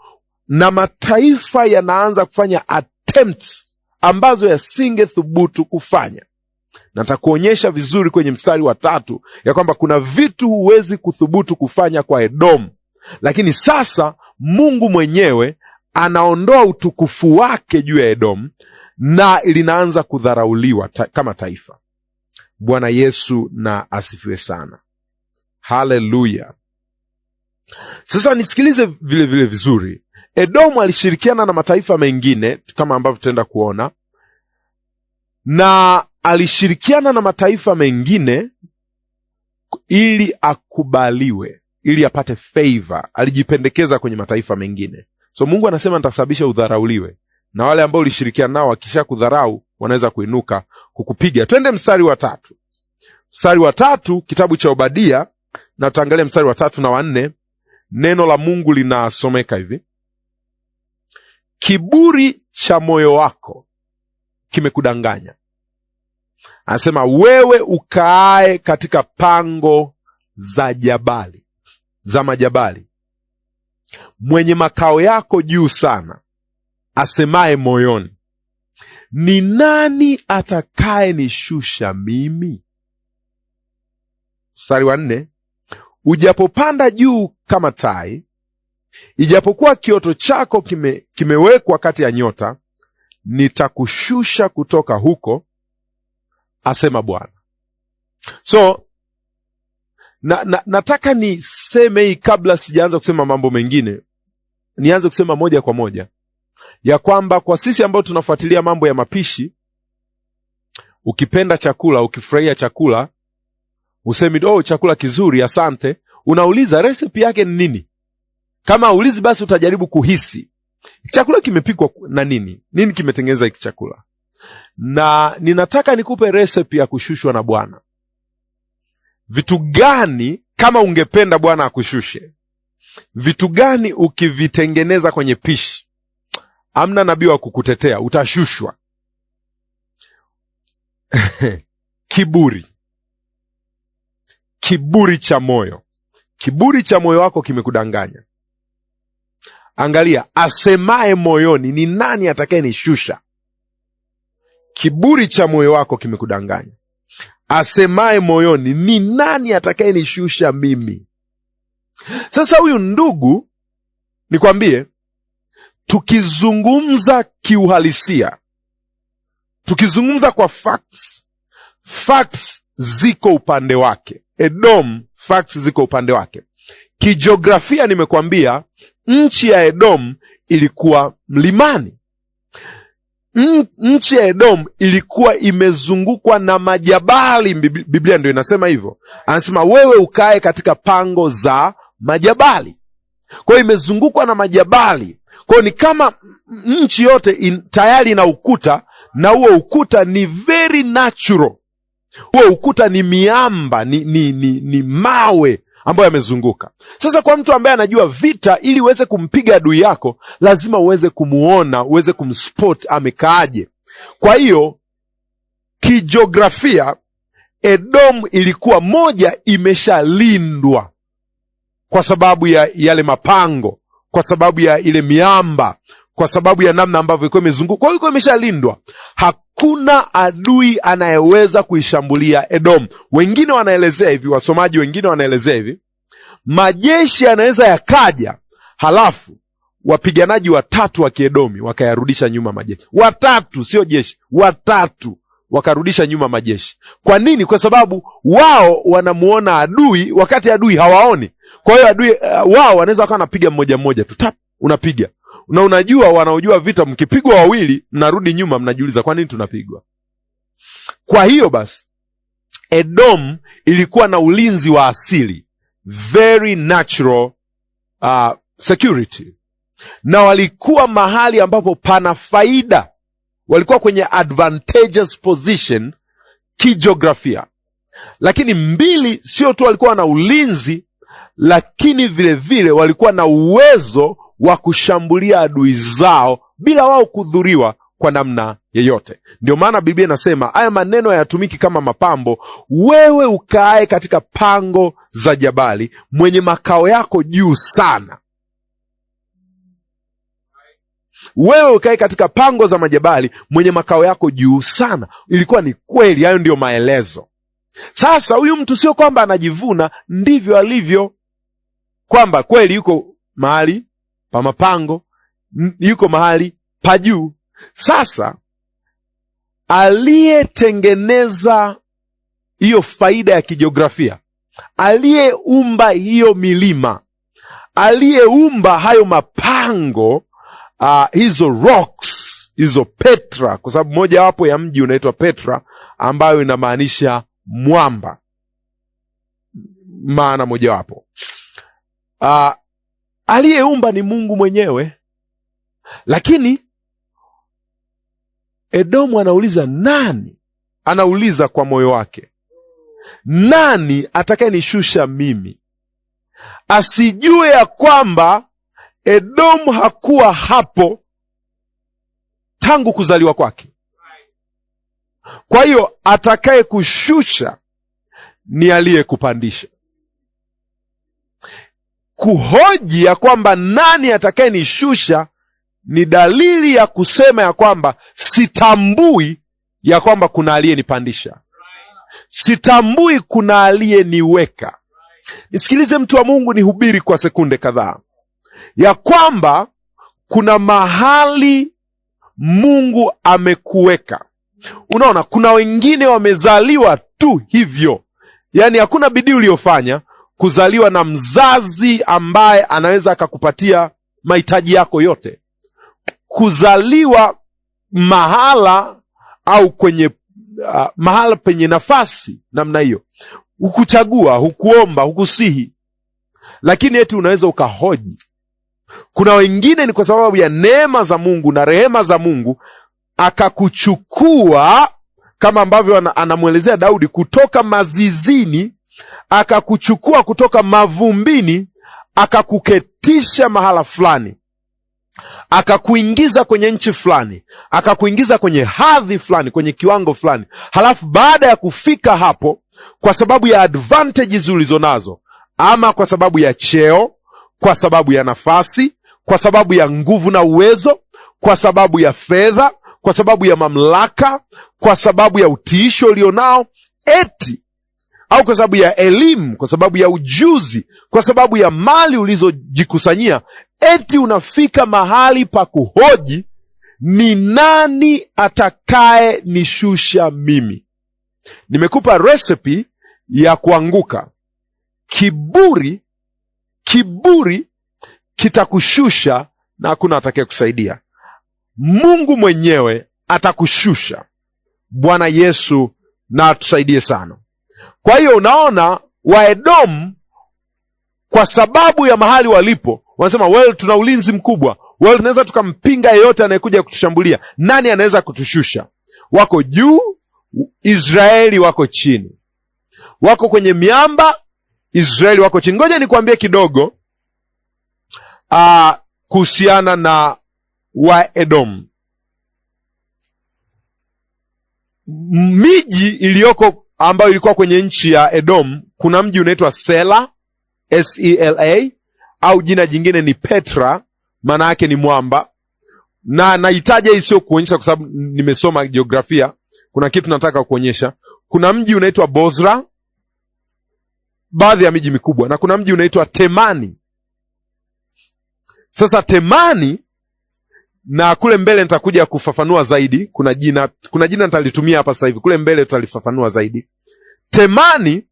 Na mataifa yanaanza kufanya attempts ambazo yasingethubutu kufanya. Natakuonyesha vizuri kwenye mstari wa 3 ya kwamba kuna vitu huwezi kuthubutu kufanya kwa Edomu, lakini sasa Mungu mwenyewe anaondoa utukufu wake juu ya Edomu na linaanza kudharauliwa kama taifa. Bwana Yesu na asifiwe sana. Haleluya. Sasa nisikilize vile vizuri. Edomu alishirikiana na mataifa mengine kama ambavyo tutaenda kuona, na alishirikiana na mataifa mengine ili akubaliwe, ili apate favor. Alijipendekeza kwenye mataifa mengine. So Mungu anasema nitasababisha udharauliwe, na wale ambao ulishirikiana nao wakisha kudharau wanaweza kuinuka kukupiga. Twende mstari wa 3. Mstari wa 3 kitabu cha Obadia, na tutaangalia mstari wa 3 na wa 4. Neno la Mungu linasomeka hivi: kiburi cha moyo wako kimekudanganya. Anasema wewe ukaae katika pango za majabali, mwenye makao yako juu sana, asemaye moyoni, ni nani atakaye nishusha mimi? Mstari wa 4, ujapopanda juu kama tai, ijapokuwa kioto chako kimewekwa kati ya nyota, nitakushusha kutoka huko, asema Bwana. So nataka niseme hii kabla sijaanza kusema mambo mengine. Nianze kusema moja kwa moja ya kwamba kwa sisi ambao tunafuatilia mambo ya mapishi, ukipenda chakula, ukifurahia chakula, usemi chakula kizuri, asante, unauliza recipe yake ni nini. Kama ulizi, basi utajaribu kuhisi chakula kimepikwa na nini kimetengeneza hiki chakula. Na ninataka nikupe recipe ya kushushwa na Bwana. Vitu gani kama ungependa Bwana akushushe? Vitu gani ukivitengeneza kwenye pishi, amna nabii wa kukutetea, utashushwa? Kiburi cha moyo. Kiburi cha moyo wako kimekudanganya. Angalia, asemaye moyoni, ni nani atakaye nishusha? Kiburi cha moyo wako kimekudanganya. Asemaye moyoni, ni nani atakaye nishusha mimi? Sasa huyu ndugu, nikwambie, tukizungumza kiuhalisia, tukizungumza kwa facts ziko upande wake. Edom, facts ziko upande wake. Kijiografia nimekwambia nchi ya Edom ilikuwa mlimani. Nchi ya Edom ilikuwa imezungukwa na majabali. Biblia ndio inasema hivyo. Anasema wewe ukae katika pango za majabali. Kwa hiyo imezungukwa na majabali. Kwa hiyo ni kama nchi yote tayari ina ukuta, na huo ukuta ni very natural. Huo ukuta ni miamba, ni mawe ambayo yamezunguka. Sasa kwa mtu ambaye anajua vita, ili uweze kumpiga adui yako, lazima uweze kumuona, uweze kumspot amekaaje. Kwa hiyo kijiografia, Edom ilikuwa moja, imeshalindwa kwa sababu ya yale mapango, kwa sababu ya ile miamba, kwa sababu ya namna ambavyo ilikuwa imezunguka. Kwa hiyo ilikuwa imeshalindwa. Hakuna adui anayeweza kuishambulia Edom. Wengine wanaelezea hivi, wasomaji wengine wanaelezea hivi, majeshi yanaweza yakaja, halafu wapiganaji 3 wa Kiedomi wakayarudisha nyuma majeshi. 3, sio jeshi, 3 wakarudisha nyuma majeshi. Kwa nini? Kwa sababu wao wanamuona adui wakati adui hawaoni. Kwa hiyo adui wao wanaweza wakawa napiga mmoja tu, tap, unapiga. Na unajua, wanaojua vita, mkipigwa wawili mnarudi nyuma, mnajiuliza kwa nini tunapigwa? Kwa hiyo basi Edom ilikuwa na ulinzi wa asili, very natural security, na walikuwa mahali ambapo pana faida, walikuwa kwenye advantageous position kijiografia. Lakini mbili, sio tu walikuwa na ulinzi, lakini vile vile walikuwa na uwezo wa kushambulia adui zao bila wao kudhuriwa kwa namna yeyote. Ndio maana Biblia inasema haya maneno hayatumiki kama mapambo: wewe ukaae katika pango za jabali, mwenye makao yako juu sana. Wewe ukae katika pango za majabali, mwenye makao yako juu sana. Ilikuwa ni kweli, hayo ndio maelezo. Sasa huyu mtu sio kwamba anajivuna, ndivyo alivyo, kwamba kweli yuko mahali pa mapango, yuko mahali pa juu. Sasa aliyetengeneza hiyo faida ya kijiografia, aliyeumba hiyo milima, aliyeumba hayo mapango, hizo rocks, hizo Petra, kwa sababu moja wapo ya mji unaitwa Petra, ambayo inamaanisha mwamba, maana moja wapo. Aliyeumba ni Mungu mwenyewe. Lakini Edomu anauliza nani? Anauliza kwa moyo wake, nani atakayenishusha mimi? Asijue ya kwamba Edomu hakuwa hapo tangu kuzaliwa kwake. Kwa hiyo atakaye kushusha ni aliyekupandisha. Kuhoji ya kwamba nani atakayenishusha ni dalili ya kusema ya kwamba sitambui ya kwamba kuna aliyenipandisha, sitambui kuna aliyeniweka. Nisikilize mtu wa Mungu, nihubiri kwa sekunde kadhaa ya kwamba kuna mahali Mungu amekuweka. Unaona, kuna wengine wamezaliwa tu hivyo, yaani hakuna bidii uliofanya kuzaliwa na mzazi ambaye anaweza akakupatia mahitaji yako yote. Kuzaliwa mahala au kwenye mahala penye nafasi namna hiyo, hukuchagua, hukuomba, hukusihi, lakini eti unaweza ukahoji. Kuna wengine ni kwa sababu ya neema za Mungu na rehema za Mungu akakuchukua, kama ambavyo anamwelezea Daudi, kutoka mazizini, akakuchukua kutoka mavumbini, akakuketisha mahala fulani, akakuingiza kwenye nchi fulani, akakuingiza kwenye hadhi fulani, kwenye kiwango fulani. Halafu baada ya kufika hapo, kwa sababu ya advantages ulizonazo, ama kwa sababu ya cheo, kwa sababu ya nafasi, kwa sababu ya nguvu na uwezo, kwa sababu ya fedha, kwa sababu ya mamlaka, kwa sababu ya utiisho ulionao, eti au kwa sababu ya elimu, kwa sababu ya ujuzi, kwa sababu ya mali ulizojikusanyia, eti unafika mahali pa kuhoji, ni nani atakaye nishusha mimi? Nimekupa recipe ya kuanguka. Kiburi kitakushusha na hakuna atakaye kusaidia. Mungu mwenyewe atakushusha. Bwana Yesu na atusaidie sana. Kwa hiyo unaona, Waedomu kwa sababu ya mahali walipo wanasema, well, tuna ulinzi mkubwa, well, tunaweza tukampinga yeyote anayekuja kutushambulia. Nani anaweza kutushusha? Wako juu, Israeli wako chini. Wako kwenye miamba, Israeli wako chini. Ngoja nikuambie kidogo kuhusiana na Waedomu. Miji iliyoko ambayo ilikuwa kwenye nchi ya Edom, kuna mji unaitwa Sela, Sela, au jina jingine ni Petra, maana yake ni mwamba. Na nahitaji hii sio kuonyesha kwa sababu nimesoma jiografia, kuna kitu nataka kuonyesha. Kuna mji unaitwa Bozra, baadhi ya miji mikubwa, na kuna mji unaitwa Temani. Sasa Temani, na kule mbele nitakuja kufafanua zaidi, kuna jina nitalitumia hapa sasa hivi, kule mbele tutalifafanua zaidi. Temani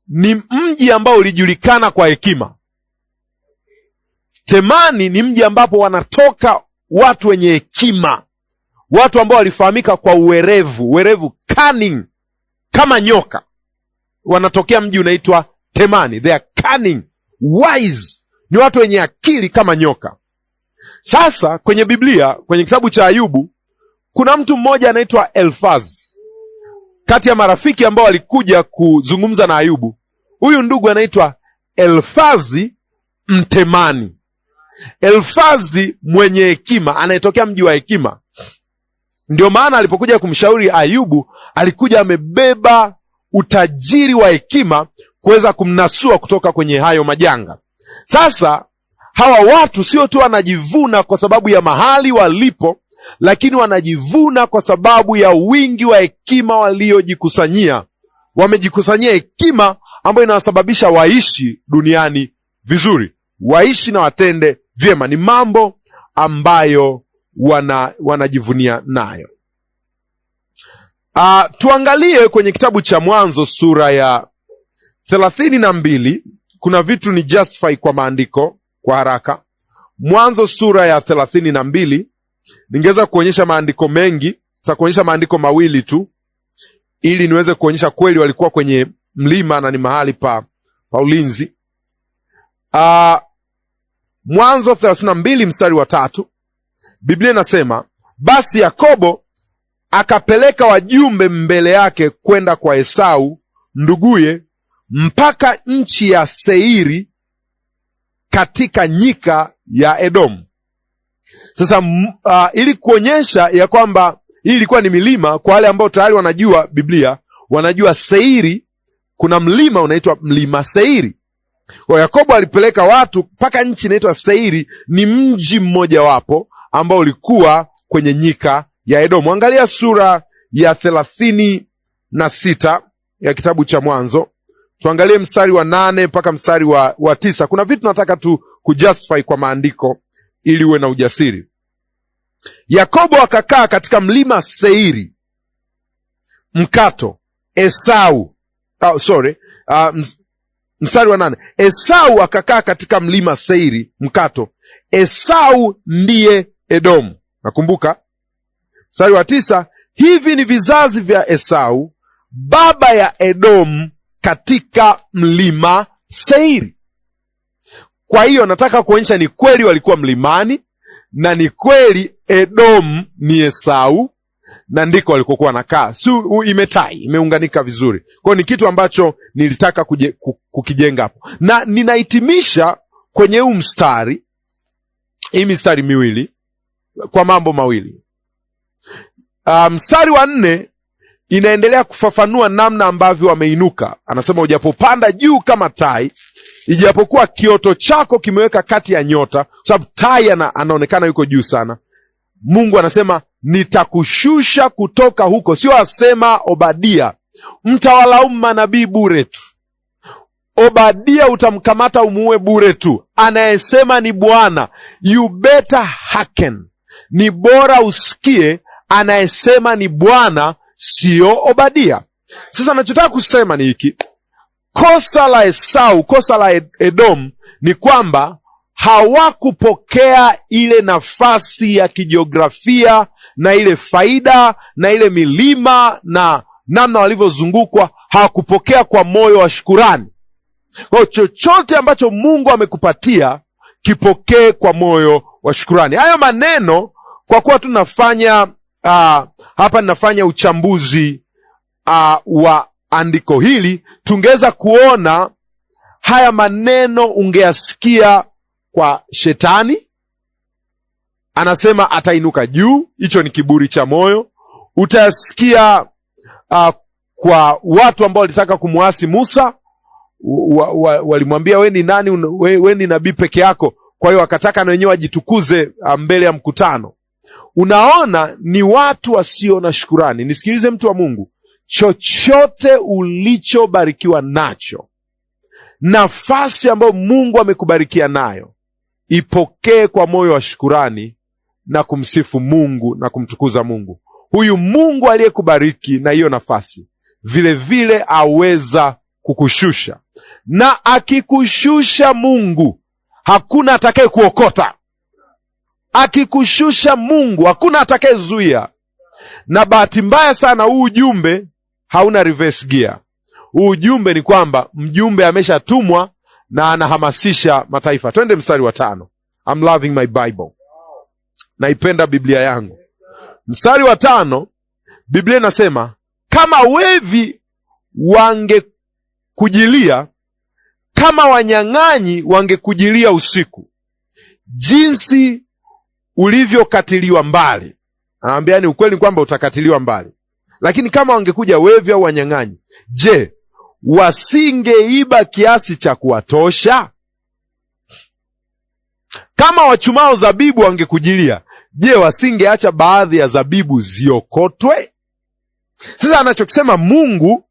ni mji ambao ulijulikana kwa hekima. Temani ni mji ambapo wanatoka watu wenye hekima, watu ambao walifahamika kwa uwerevu, cunning, kama nyoka, wanatokea mji unaitwa Temani. They are cunning, wise, ni watu wenye akili kama nyoka. Sasa kwenye Biblia, kwenye kitabu cha Ayubu, kuna mtu mmoja anaitwa Elfaz, kati ya marafiki ambao walikuja kuzungumza na Ayubu. Huyu ndugu anaitwa Elfazi Mtemani, Elfazi mwenye hekima, anayetokea mji wa hekima. Ndio maana alipokuja kumshauri Ayubu, alikuja amebeba utajiri wa hekima kuweza kumnasua kutoka kwenye hayo majanga. Sasa hawa watu sio tu wanajivuna kwa sababu ya mahali walipo, lakini wanajivuna kwa sababu ya wingi wa hekima waliojikusanyia. Wamejikusanyia hekima ambayo inawasababisha waishi duniani vizuri, waishi na watende vyema. Ni mambo ambayo wanajivunia nayo. Tuangalie kwenye kitabu cha Mwanzo sura ya 32. Kuna vitu ni justify kwa maandiko kwa haraka. Mwanzo sura ya 32. Ningeweza kuonyesha maandiko mengi, nitakuonyesha maandiko mawili tu ili niweze kuonyesha kweli walikuwa kwenye mlima na ni mahali pa ulinzi. Mwanzo 32 mstari wa 3, Biblia inasema, basi Yakobo akapeleka wajumbe mbele yake kwenda kwa Esau nduguye mpaka nchi ya Seiri katika nyika ya Edomu. Sasa ili kuonyesha ya kwamba hii ilikuwa ni milima, kwa wale ambao tayari wanajua Biblia, wanajua Seiri, kuna mlima unaitwa mlima Seiri. Kwa Yakobo alipeleka watu mpaka nchi inaitwa Seiri, ni mji mmoja wapo ambao ulikuwa kwenye nyika ya Edomu. Angalia sura ya 36 ya kitabu cha Mwanzo. Tuangalie mstari wa 8 mpaka mstari wa 9. Kuna vitu nataka tu kujustify kwa maandiko ili uwe na ujasiri. Yakobo akakaa katika mlima Seiri mkato. Mstari wa 8. Esau akakaa katika mlima Seiri mkato. Esau ndiye Edomu. Nakumbuka. Mstari wa 9. Hivi ni vizazi vya Esau baba ya Edomu katika mlima Seiri. Kwa hiyo nataka kuonyesha ni kweli walikuwa mlimani, na ni kweli Edomu ni Esau, na ndiko walikokuwa nakaa. Imeunganika vizuri. Kwa hiyo ni kitu ambacho nilitaka kukijenga hapo, na ninahitimisha kwenye huu mstari, hii mistari miwili, kwa mambo mawili. Mstari wa 4 inaendelea kufafanua namna ambavyo wameinuka. Anasema, ujapopanda juu kama tai, ijapokuwa kioto chako kimeweka kati ya nyota, sababu tai anaonekana yuko juu sana. Mungu anasema, nitakushusha kutoka huko. Sio asema Obadia, mtawalaumu manabii bure tu. Obadia utamkamata umuue bure tu. Anayesema ni Bwana. You better hearken. Ni bora usikie anayesema ni Bwana, sio Obadia. Sasa nachotaka kusema ni hiki. Kosa la Esau, kosa la Edom ni kwamba hawakupokea ile nafasi ya kijiografia na ile faida na ile milima na namna walivyozungukwa. Hawakupokea kwa moyo wa shukurani. Kwa chochote ambacho Mungu amekupatia, kipokee kwa moyo wa shukurani. Hayo maneno, kwa kuwa tunafanya hapa ninafanya uchambuzi wa andiko hili, tungeweza kuona haya maneno ungeyasikia kwa Shetani. Anasema atainuka juu, hicho ni kiburi cha moyo. Utasikia kwa watu ambao walitaka kumuasi Musa, walimwambia we ni nani, we ni nabii peke yako. Kwa hiyo wakataka na wenyewe wajitukuze mbele ya mkutano. Unaona, ni watu wasio na shukurani. Nisikilize mtu wa Mungu, chochote ulichobarikiwa nacho, nafasi ambayo Mungu amekubarikia nayo, ipokee kwa moyo wa shukurani na kumsifu Mungu na kumtukuza Mungu. Huyu Mungu aliyekubariki na hiyo nafasi, vile vile aweza kukushusha, na akikushusha Mungu, hakuna atakaye kuokota. Akikushusha Mungu, hakuna atakayezuia. Na bahati mbaya sana, huu ujumbe hauna reverse gear. Huu ujumbe ni kwamba mjumbe ameshatumwa na anahamasisha mataifa. Twende mstari wa 5. I'm loving my Bible. Naipenda Biblia yangu. Mstari wa 5, Biblia inasema, kama wevi wangekujilia, kama wanyang'anyi wangekujilia usiku, jinsi ulivyokatiliwa mbali. Anaambia ni ukweli kwamba utakatiliwa mbali. Lakini kama wangekuja wevi au wanyang'anyi, je, wasingeiba kiasi cha kuwatosha? Kama wachumao zabibu wangekujilia, je, wasingeacha baadhi ya zabibu ziokotwe? Sasa anachokisema Mungu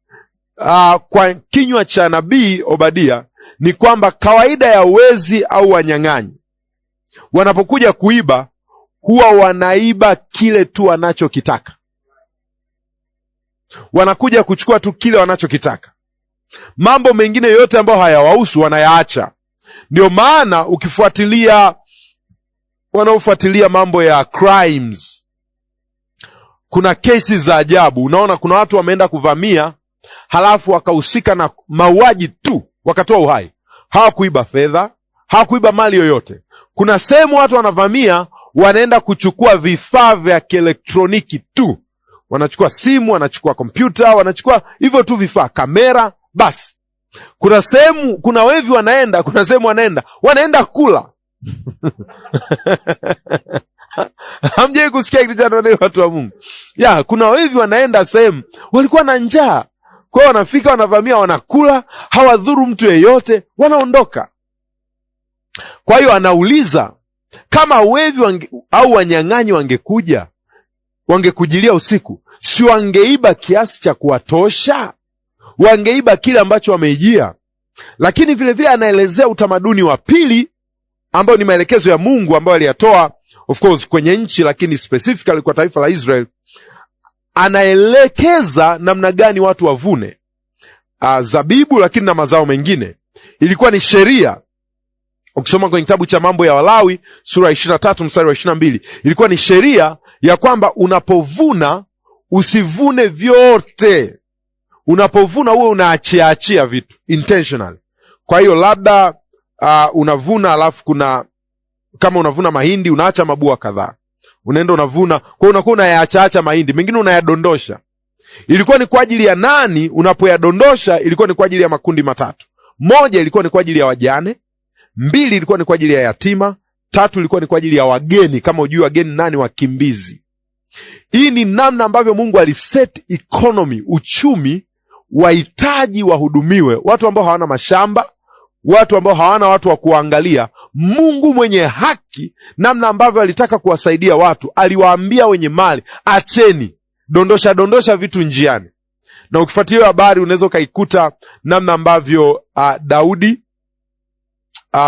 kwa kinywa cha nabii Obadia ni kwamba kawaida ya wezi au wanyang'anyi wanapokuja kuiba, huwa wanaiba kile tu wanachokitaka. Wanakuja kuchukua tu kile wanachokitaka. Mambo mengine yote ambayo hayawahusu wanayaacha. Ndio maana ukifuatilia, wanaofuatilia mambo ya crimes, kuna kesi za ajabu. Unaona kuna watu wameenda kuvamia, halafu wakahusika na mauaji tu, wakatoa uhai. Hawakuiba fedha, hawakuiba mali yoyote. Kuna sehemu watu wanavamia, wanaenda kuchukua vifaa vya kielektroniki tu. Wanachukua simu, wanachukua kompyuta, wanachukua hivyo tu vifaa, kamera, basi. Kuna sehemu, kuna wevi wanaenda, kuna sehemu wanaenda kula. Hamjai kusikia kitu cha nani, watu wa Mungu? Ya, kuna wevi wanaenda sehemu, walikuwa na njaa. Kwa hiyo wanafika, wanavamia, wanakula, hawadhuru mtu yeyote, wanaondoka. Kwa hiyo anauliza, kama wevi au wanyang'anyi wangekujilia usiku, si wangeiba kiasi cha kuwatosha? Wangeiba kile ambacho wameijia. Lakini vile vile anaelezea utamaduni wa pili ambao ni maelekezo ya Mungu ambayo aliyatoa of course kwenye nchi, lakini specifically kwa taifa la Israel. Anaelekeza namna gani watu wavune zabibu, lakini na mazao mengine. Ilikuwa ni sheria. Ukisoma kwenye kitabu cha Mambo ya Walawi sura 23 mstari wa 22, ilikuwa ni sheria ya kwamba unapovuna usivune vyote. Unapovuna uwe unaachiaachia vitu intentionally. Kwa hiyo labda unavuna, alafu kama unavuna mahindi unaacha mabua kadhaa, unaenda unavuna, kwa unakuwa unayaacha mahindi mengine unayadondosha. Ilikuwa ni kwa ajili ya nani? Unapoyadondosha ilikuwa ni kwa ajili ya makundi matatu. Moja ilikuwa ni kwa ajili ya wajane, 2 ilikuwa ni kwa ajili ya yatima, 3 ilikuwa ni kwa ajili ya wageni. Kama ujui wageni nani? Wakimbizi. Hii ni namna ambavyo Mungu aliset economy, uchumi, wahitaji wahudumiwe, watu ambao hawana mashamba, watu ambao hawana watu wa kuangalia. Mungu mwenye haki, namna ambavyo alitaka kuwasaidia watu, aliwaambia wenye mali, acheni dondosha vitu njiani. Na ukifuatilia habari unaweza ukaikuta namna ambavyo Daudi,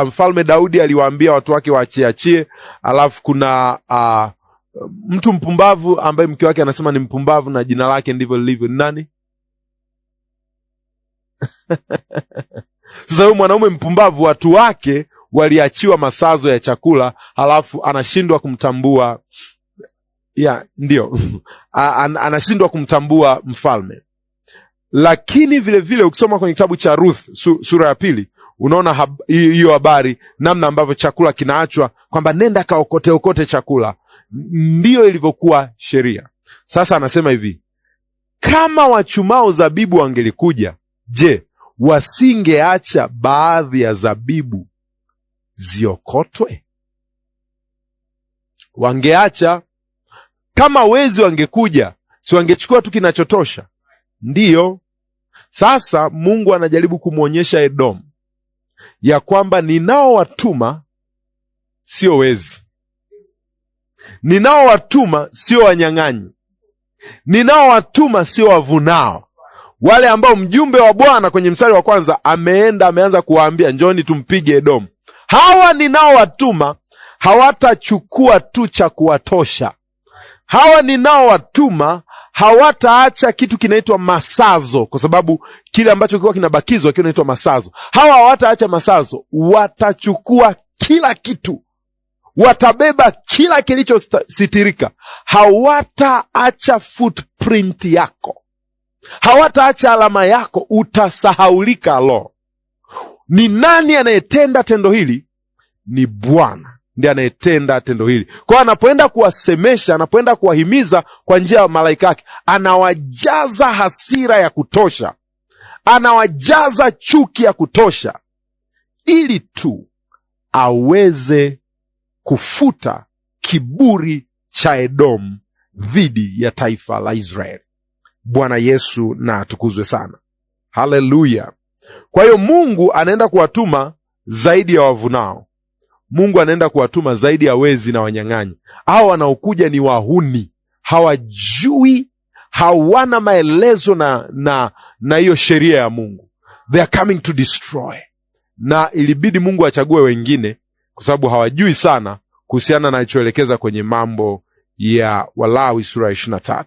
mfalme Daudi aliwaambia watu wake waachiachie. Alafu kuna mtu mpumbavu ambaye mke wake anasema ni mpumbavu na jina lake ndivyo lilivyo. Ni nani? Sasa huyu mwanaume mpumbavu, watu wake waliachiwa masazo ya chakula, halafu anashindwa kumtambua. Ndio. Anashindwa kumtambua mfalme. Lakini vile vile ukisoma kwenye kitabu cha Ruth sura ya 2, unaona hiyo habari, namna ambavyo chakula kinaachwa, kwamba nenda kaokote chakula. Ndiyo ilivyokuwa sheria. Sasa anasema hivi, kama wachumao zabibu wangelikuja, je, wasingeacha baadhi ya zabibu ziokotwe? Wangeacha. Kama wezi wangekuja, si wangechukua tu kinachotosha? Ndiyo. Sasa Mungu anajaribu kumwonyesha Edom ya kwamba ninaowatuma sio wezi, ninaowatuma sio wanyang'anyi, ninaowatuma sio wavunao. Wale ambao mjumbe wa Bwana kwenye mstari wa kwanza ameanza kuwaambia njoni tumpige Edom. Hawa ninaowatuma hawatachukua tu cha kuwatosha. Hawa ninaowatuma hawataacha kitu kinaitwa masazo, kwa sababu kile ambacho kilikuwa kinabakizwa kinaitwa masazo. Hawa hawataacha masazo, watachukua kila kitu, watabeba kila kilichositirika. Hawataacha footprint yako. hawataacha alama yako, utasahaulika. Lo, ni nani anayetenda tendo hili? Ni Bwana ndiye anayetenda tendo hili. Kwa hiyo anapoenda kuwasemesha, anapoenda kuwahimiza kwa njia ya malaika yake, anawajaza hasira ya kutosha, anawajaza chuki ya kutosha, ili tu aweze kufuta kiburi cha Edomu dhidi ya taifa la Israeli. Bwana Yesu na atukuzwe sana. Haleluya. Kwa hiyo Mungu anaenda kuwatuma zaidi ya wavunao. Mungu anaenda kuwatuma zaidi ya wezi na wanyang'anyi. Hao wanaokuja ni wahuni, hawajui, hawana maelezo na hiyo sheria ya Mungu. They are coming to destroy. Na ilibidi Mungu achague wengine kwa sababu hawajui sana kuhusiana na alichoelekeza kwenye Mambo ya Walawi sura 23.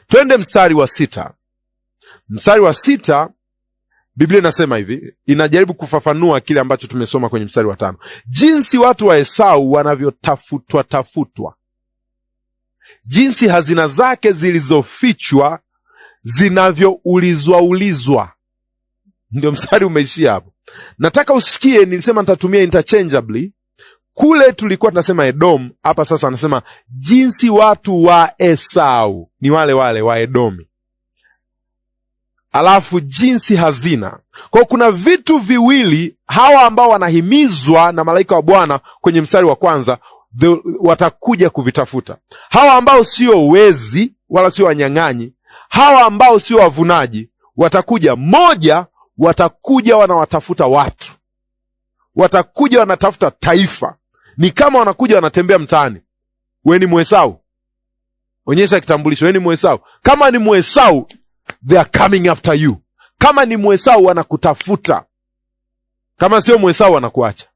Twende mstari wa 6. Mstari wa 6, Biblia inasema hivi, inajaribu kufafanua kile ambacho tumesoma kwenye mstari wa 5. Jinsi watu wa Esau wanavyotafutwa, jinsi hazina zake zilizofichwa zinavyoulizwa. Ndio mstari umeishia hapo. Nataka usikie, nilisema nitatumia interchangeably. Kule tulikuwa tunasema Edom, hapa sasa anasema jinsi watu wa Esau, ni wale wale wa Edomi. Alafu jinsi hazina. Kwa kuna vitu viwili hawa ambao wanahimizwa na malaika wa Bwana kwenye mstari wa kwanza watakuja kuvitafuta. Hawa ambao sio wezi wala sio wanyang'anyi, hawa ambao sio wavunaji watakuja. Moja, watakuja wanawatafuta watu, watakuja wanatafuta taifa. Ni kama wanakuja wanatembea mtaani, we ni Mwesau, onyesha kitambulisho, we ni Mwesau. Kama ni Mwesau, they are coming after you. Kama ni Mwesau wanakutafuta, kama sio Mwesau wanakuacha.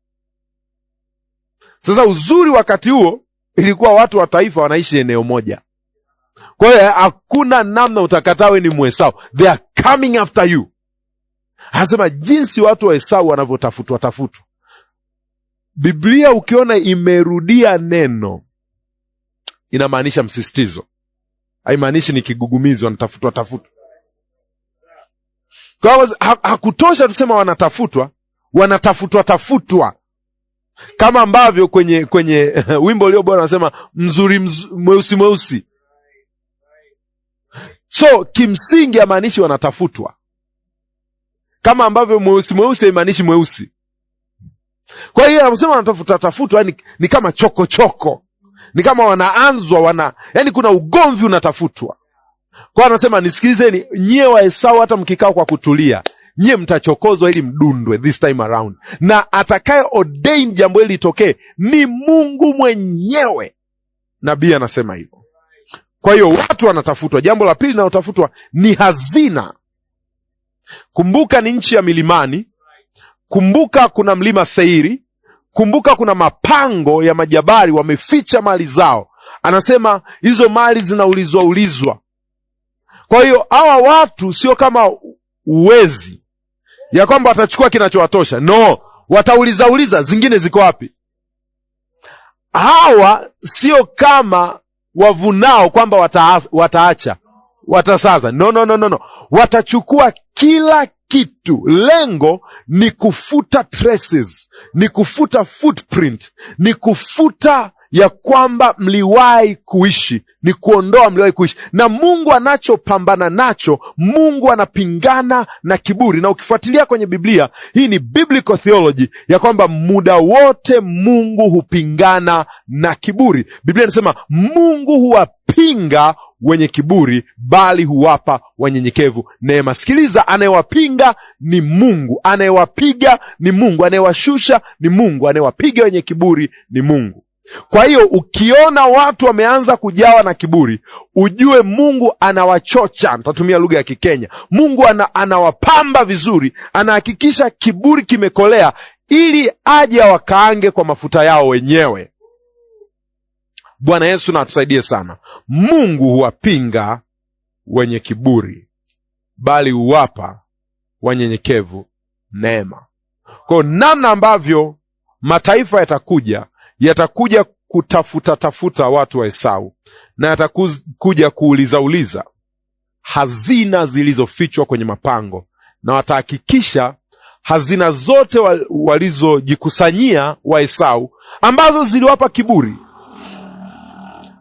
Sasa uzuri wakati huo ilikuwa watu wa taifa wanaishi eneo moja, kwa hiyo hakuna namna utakataa we ni Mwesau. They are coming after you. Anasema jinsi watu wa Esau wanavyotafutwa. Biblia ukiona imerudia neno, inamaanisha msisitizo, haimaanishi ni kigugumizi wanatafutwa. Kwa hiyo hakutosha tusema wanatafutwa. Kama ambavyo kwenye wimbo ulio bora anasema mzuri mweusi. So kimsingi haimaanishi wanatafutwa, kama ambavyo mweusi haimaanishi mweusi. Kwa hiyo anasema wanatafutwa, yani ni kama choko, ni kama wanaanzwa, yani kuna ugomvi unatafutwa. Kwa anasema nisikilizeni nyie wa Esau, hata mkikao kwa kutulia, nyie mtachokozwa ili mdundwe this time around, na atakaye ordain jambo hili litokee ni Mungu mwenyewe. Nabii anasema hivyo. Kwa hiyo watu wanatafutwa. Jambo la pili linalotafutwa ni hazina. Kumbuka ni nchi ya milimani, kumbuka kuna mlima Seiri, kumbuka kuna mapango ya majabari, wameficha mali zao. Anasema hizo mali zinaulizwa. Kwa hiyo hawa watu sio kama uwezi ya kwamba watachukua kinachowatosha. No, watauliza zingine ziko wapi. Hawa sio kama wavunao kwamba wataacha, watasaza. No. Watachukua kila kitu. Lengo ni kufuta traces, ni kufuta footprint, ni kufuta ya kwamba mliwahi kuishi, ni kuondoa mliwahi kuishi. Na Mungu anachopambana nacho, Mungu anapingana na kiburi. Na ukifuatilia kwenye Biblia, hii ni biblical theology ya kwamba muda wote Mungu hupingana na kiburi. Biblia inasema Mungu huwapinga wenye kiburi, bali huwapa wanyenyekevu neema. Sikiliza, anayewapinga ni Mungu, anayewapiga ni Mungu, anayewashusha ni Mungu, anayewapiga wenye kiburi ni Mungu. Kwa hiyo ukiona watu wameanza kujawa na kiburi, ujue Mungu anawachocha. Nitatumia lugha ya Kikenya. Mungu anawapamba vizuri, anahakikisha kiburi kimekolea ili aje wakaange kwa mafuta yao wenyewe. Bwana Yesu na atusaidie sana. Mungu huwapinga wenye kiburi, bali huwapa wanyenyekevu neema. Kwa namna ambavyo mataifa yatakuja kutafuta watu wa Esau, na yatakuja kuuliza, hazina zilizofichwa kwenye mapango, na watahakikisha hazina zote walizojikusanyia wa Esau, ambazo ziliwapa kiburi,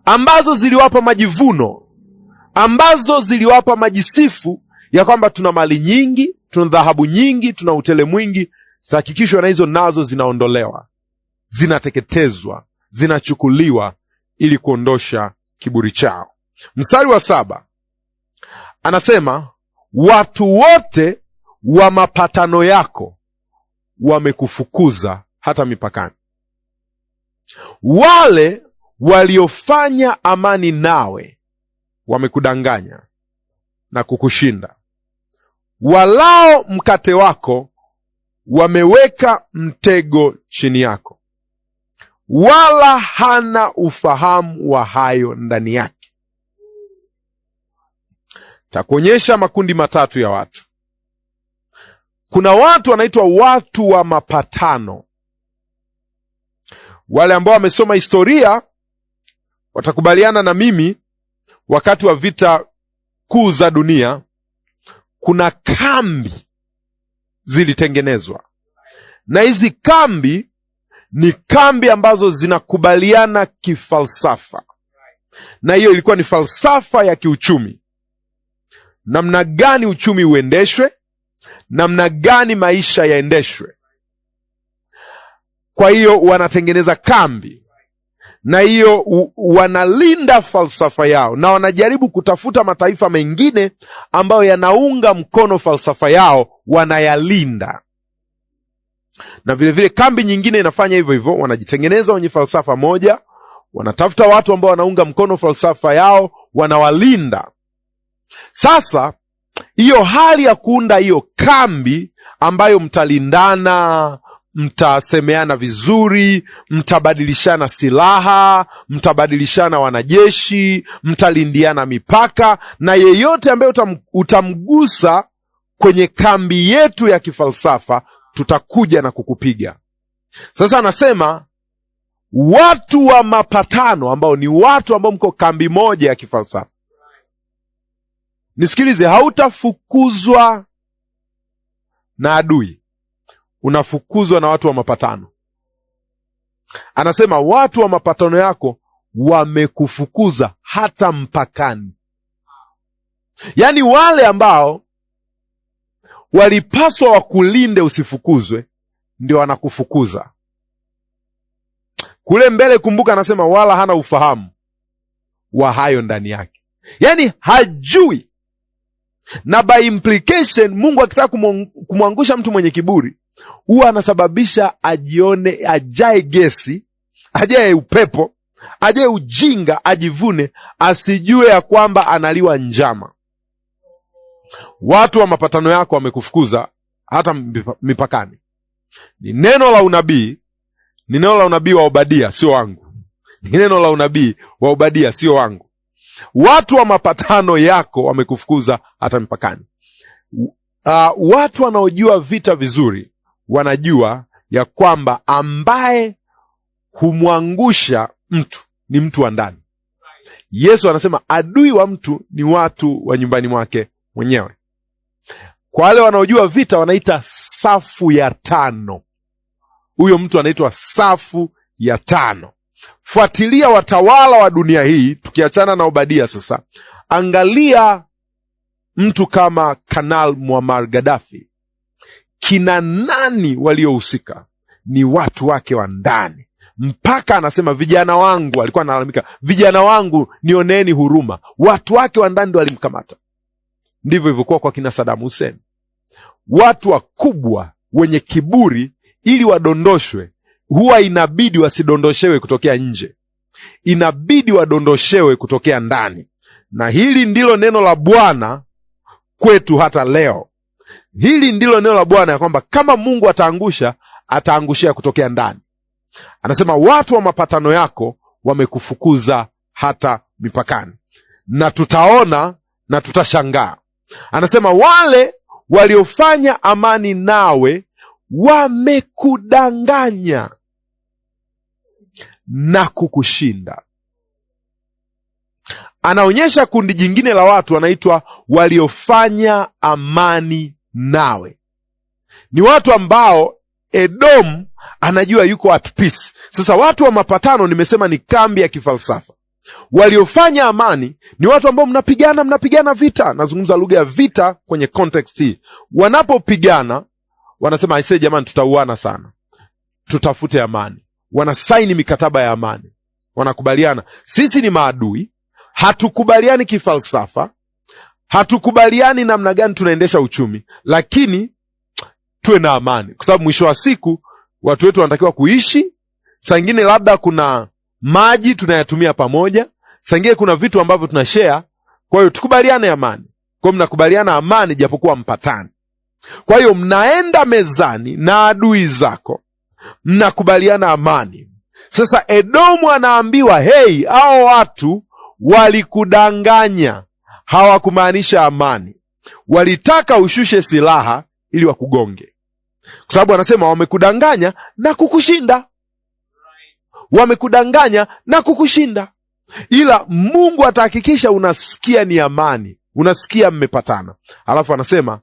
ambazo ziliwapa majivuno, ambazo ziliwapa majisifu ya kwamba tuna mali nyingi, tuna dhahabu nyingi, tuna utele mwingi, zitahakikishwa na hizo nazo zinaondolewa, zinateketezwa, zinachukuliwa ili kuondosha kiburi chao. Mstari wa 7 anasema, watu wote wa mapatano yako wamekufukuza hata mipakani. Wale waliofanya amani nawe wamekudanganya na kukushinda. Walao mkate wako wameweka mtego chini yako, wala hana ufahamu wa hayo ndani yake. Takuonyesha makundi matatu ya watu. Kuna watu wanaitwa watu wa mapatano. Wale ambao wamesoma historia watakubaliana na mimi, wakati wa vita kuu za dunia kuna kambi zilitengenezwa, na hizi kambi ni kambi ambazo zinakubaliana kifalsafa, na hiyo ilikuwa ni falsafa ya kiuchumi. Namna gani uchumi uendeshwe, namna gani maisha yaendeshwe. Kwa hiyo wanatengeneza kambi, na hiyo wanalinda falsafa yao, na wanajaribu kutafuta mataifa mengine ambayo yanaunga mkono falsafa yao, wanayalinda. Na vile vile kambi nyingine inafanya hivyo hivyo, wanajitengeneza wenye falsafa moja, wanatafuta watu ambao wanaunga mkono falsafa yao, wanawalinda. Sasa hiyo hali ya kuunda hiyo kambi ambayo mtalindana, mtasemeana vizuri, mtabadilishana silaha, mtabadilishana wanajeshi, mtalindiana mipaka, na yeyote ambaye utamgusa kwenye kambi yetu ya kifalsafa tutakuja na kukupiga. Sasa anasema watu wa mapatano, ambao ni watu ambao mko kambi moja ya kifalsafa. Nisikilize, hautafukuzwa na adui, unafukuzwa na watu wa mapatano. Anasema watu wa mapatano yako wamekufukuza hata mpakani. Yaani wale ambao walipaswa wakulinde usifukuzwe ndio wanakufukuza. Kule mbele, kumbuka, anasema wala hana ufahamu wa hayo ndani yake. Yaani hajui. Na by implication, Mungu akitaka kumwangusha mtu mwenye kiburi, huwa anasababisha ajione, ajae gesi, ajae upepo, ajae ujinga, ajivune, asijue ya kwamba analiwa njama. Watu wa mapatano yako wamekufukuza hata mipakani. Ni neno la unabii, ni neno la unabii wa Obadia, sio wangu. Ni neno la unabii wa Obadia, sio wangu. Watu wa mapatano yako wamekufukuza hata mipakani. Watu wanaojua vita vizuri wanajua ya kwamba ambaye humwangusha mtu ni mtu wa ndani. Yesu anasema adui wa mtu ni watu wa nyumbani mwake mwenyewe. Kwa wale wanaojua vita wanaita safu ya 5. Huyo mtu anaitwa safu ya 5. Fuatilia watawala wa dunia hii, tukiachana na Obadia sasa. Angalia mtu kama Kanal Muammar Gaddafi. Kina nani waliohusika? Ni watu wake wa ndani. Mpaka anasema vijana wangu, alikuwa analalamika, vijana wangu nioneni huruma. Watu wake wa ndani ndio walimkamata. Ndivyo ilivyokuwa kwa kina Saddam Hussein. Watu wakubwa wenye kiburi, ili wadondoshwe, huwa inabidi wasidondoshewe kutokea nje, inabidi wadondoshewe kutokea ndani. Na hili ndilo neno la Bwana kwetu hata leo. Hili ndilo neno la Bwana ya kwamba kama Mungu ataangusha, ataangushia kutokea ndani. Anasema watu wa mapatano yako wamekufukuza hata mipakani. Na tutaona na tutashangaa. Anasema wale waliofanya amani nawe wamekudanganya na kukushinda. anaonyesha kundi jingine la watu wanaitwa waliofanya amani nawe. Ni watu ambao Edom anajua yuko at peace. Sasa watu wa mapatano nimesema ni kambi ya kifalsafa. Waliofanya amani ni watu ambao mnapigana vita. Nazungumza lugha ya vita kwenye context hii. Wanapopigana wanasema aisee, jamani, tutauana sana, tutafute amani. Wanasaini mikataba ya amani, wanakubaliana sisi ni maadui, hatukubaliani kifalsafa, hatukubaliani namna gani tunaendesha uchumi, lakini tuwe na amani, kwa sababu mwisho wa siku watu wetu wanatakiwa kuishi. Saa ingine labda kuna maji tunayatumia pamoja, saa ingine kuna vitu ambavyo tunashare. Kwa hiyo tukubaliane amani. Kwa hiyo mnakubaliana amani japokuwa mpatani. Kwa hiyo mnaenda mezani na adui zako, mnakubaliana amani. Sasa Edomu anaambiwa, hey, hao watu walikudanganya, hawakumaanisha amani, walitaka ushushe silaha ili wakugonge. Kwa sababu anasema wamekudanganya na kukushinda, wamekudanganya na kukushinda. Ila Mungu atahakikisha unasikia ni amani, unasikia mmepatana. Alafu anasema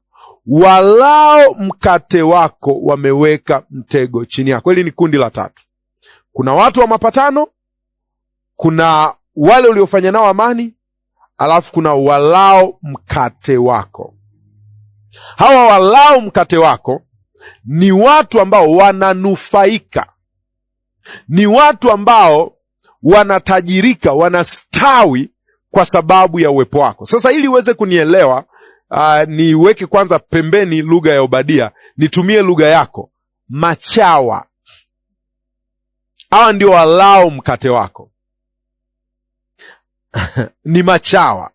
walao mkate wako wameweka mtego chini yako. Hili ni kundi la tatu. Kuna watu wa mapatano, kuna wale uliofanya nao amani, alafu kuna walao mkate wako. Hawa walao mkate wako ni watu ambao wananufaika, ni watu ambao wanatajirika, wanastawi kwa sababu ya uwepo wako. Sasa ili uweze kunielewa, niweke kwanza pembeni lugha ya Obadia, nitumie lugha yako. Machawa, hawa ndio walao mkate wako. Ni machawa.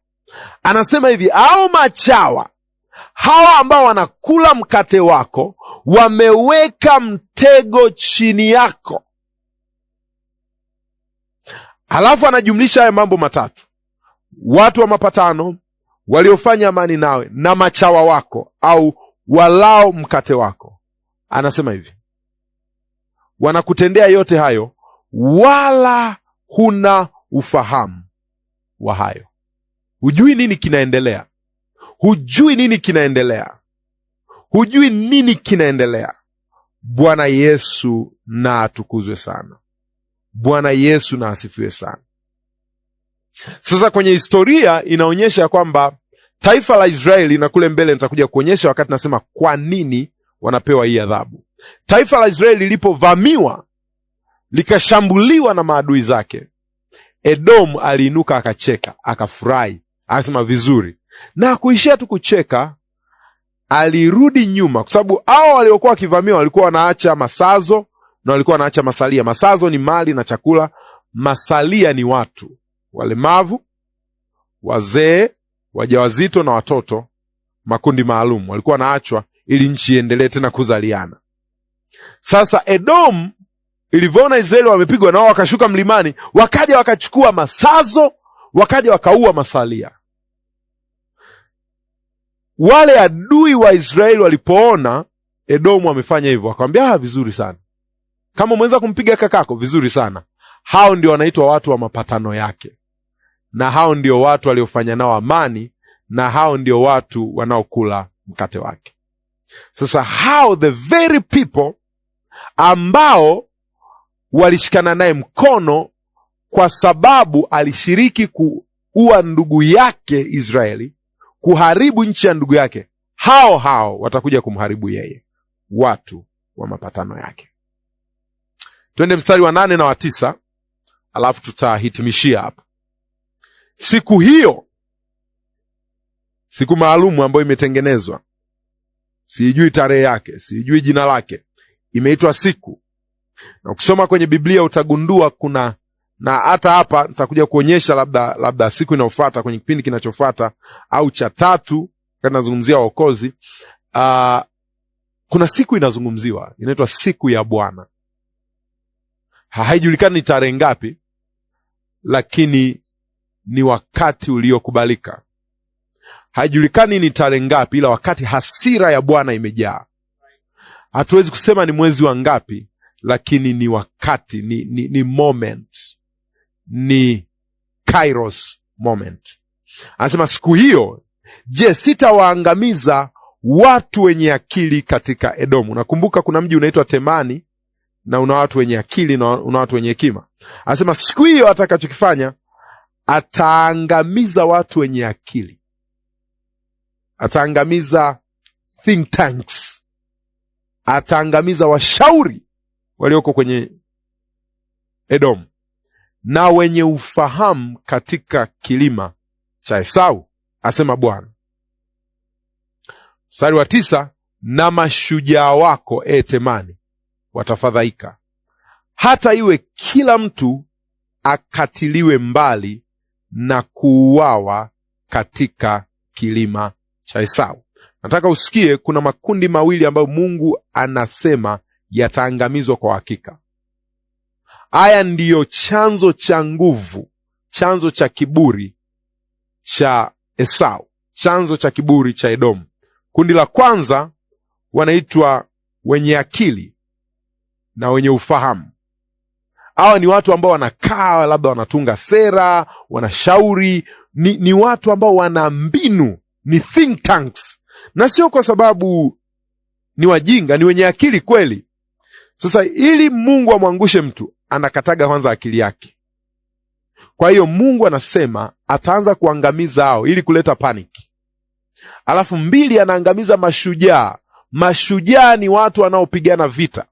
Anasema hivi, hao machawa, hawa ambao wanakula mkate wako, wameweka mtego chini yako. Halafu anajumlisha haya mambo matatu: watu wa mapatano, waliofanya amani nawe, na machawa wako au walao mkate wako. Anasema hivi, wanakutendea yote hayo, wala huna ufahamu wa hayo. Hujui nini kinaendelea, hujui nini kinaendelea, hujui nini kinaendelea. Bwana Yesu na atukuzwe sana, Bwana Yesu na asifiwe sana. Sasa kwenye historia inaonyesha kwamba taifa la Israeli, na kule mbele nitakuja kuonyesha wakati nasema kwa nini wanapewa hii adhabu. Taifa la Israeli lilipovamiwa, likashambuliwa na maadui zake, Edom aliinuka akacheka, akafurahi, akasema vizuri. Na kuishia tu kucheka, alirudi nyuma, kwa sababu hao waliokuwa wakivamiwa walikuwa wanaacha masazo na walikuwa wanaacha masalia. Masazo ni mali na chakula, masalia ni watu walemavu, wazee, wajawazito na watoto. Makundi maalum walikuwa wanaachwa ili nchi iendelee tena kuzaliana. Sasa Edom ilivyoona Israeli wamepigwa, nao wakashuka mlimani, wakaja wakachukua masazo, wakaja wakaua masalia. Wale adui wa Israeli walipoona Edom wamefanya hivyo, wakamwambia vizuri sana, kama umeweza kumpiga kakako vizuri sana. Hao ndio wanaitwa watu wa mapatano yake, na hao ndio watu waliofanya nao amani, na hao ndio watu wanaokula mkate wake. Sasa hao the very people ambao walishikana naye mkono kwa sababu alishiriki kuua ndugu yake Israeli, kuharibu nchi ya ndugu yake, hao watakuja kumharibu yeye, watu wa mapatano yake. Twende mstari wa 8 na wa 9, alafu tutahitimishia hapa. Siku hiyo, siku maalumu ambayo imetengenezwa, sijui tarehe yake, sijui jina lake, imeitwa siku. Na ukisoma kwenye Biblia utagundua kuna, na hata hapa nitakuja kuonyesha labda siku inayofuata kwenye kipindi kinachofuata au cha 3 kana nazungumzia wokozi. Kuna siku inazungumziwa inaitwa siku ya Bwana. Haijulikani ni tarehe ngapi, lakini ni wakati uliokubalika. Haijulikani ni tarehe ngapi, ila wakati hasira ya Bwana imejaa. Hatuwezi kusema ni mwezi wa ngapi, lakini ni wakati, ni moment, ni kairos, moment. Anasema siku hiyo, je, sitawaangamiza watu wenye akili katika Edomu? Nakumbuka kuna mji unaitwa Temani na una watu wenye akili na una watu wenye hekima. Anasema siku hiyo atakachokifanya, ataangamiza watu wenye akili, ataangamiza think tanks, ataangamiza washauri walioko kwenye Edomu na wenye ufahamu katika kilima cha Esau, asema Bwana. Mstari wa 9, na mashujaa wako, Temani, watafadhaika, hata iwe kila mtu akatiliwe mbali na kuuawa katika kilima cha Esau. Nataka usikie kuna makundi mawili ambayo Mungu anasema yataangamizwa kwa hakika. Haya ndiyo chanzo cha nguvu, chanzo cha kiburi cha Esau, chanzo cha kiburi cha Edomu. Kundi la kwanza wanaitwa wenye akili na wenye ufahamu. Hawa ni watu ambao wanakaa, labda wanatunga sera, wanashauri, ni watu ambao wana mbinu, ni think tanks, na sio kwa sababu ni wajinga, ni wenye akili kweli. Sasa ili Mungu amwangushe mtu, anakataga kwanza akili yake. Kwa hiyo Mungu anasema ataanza kuangamiza hao ili kuleta panic. Alafu 2, anaangamiza mashujaa. Mashujaa ni watu wanaopigana vita.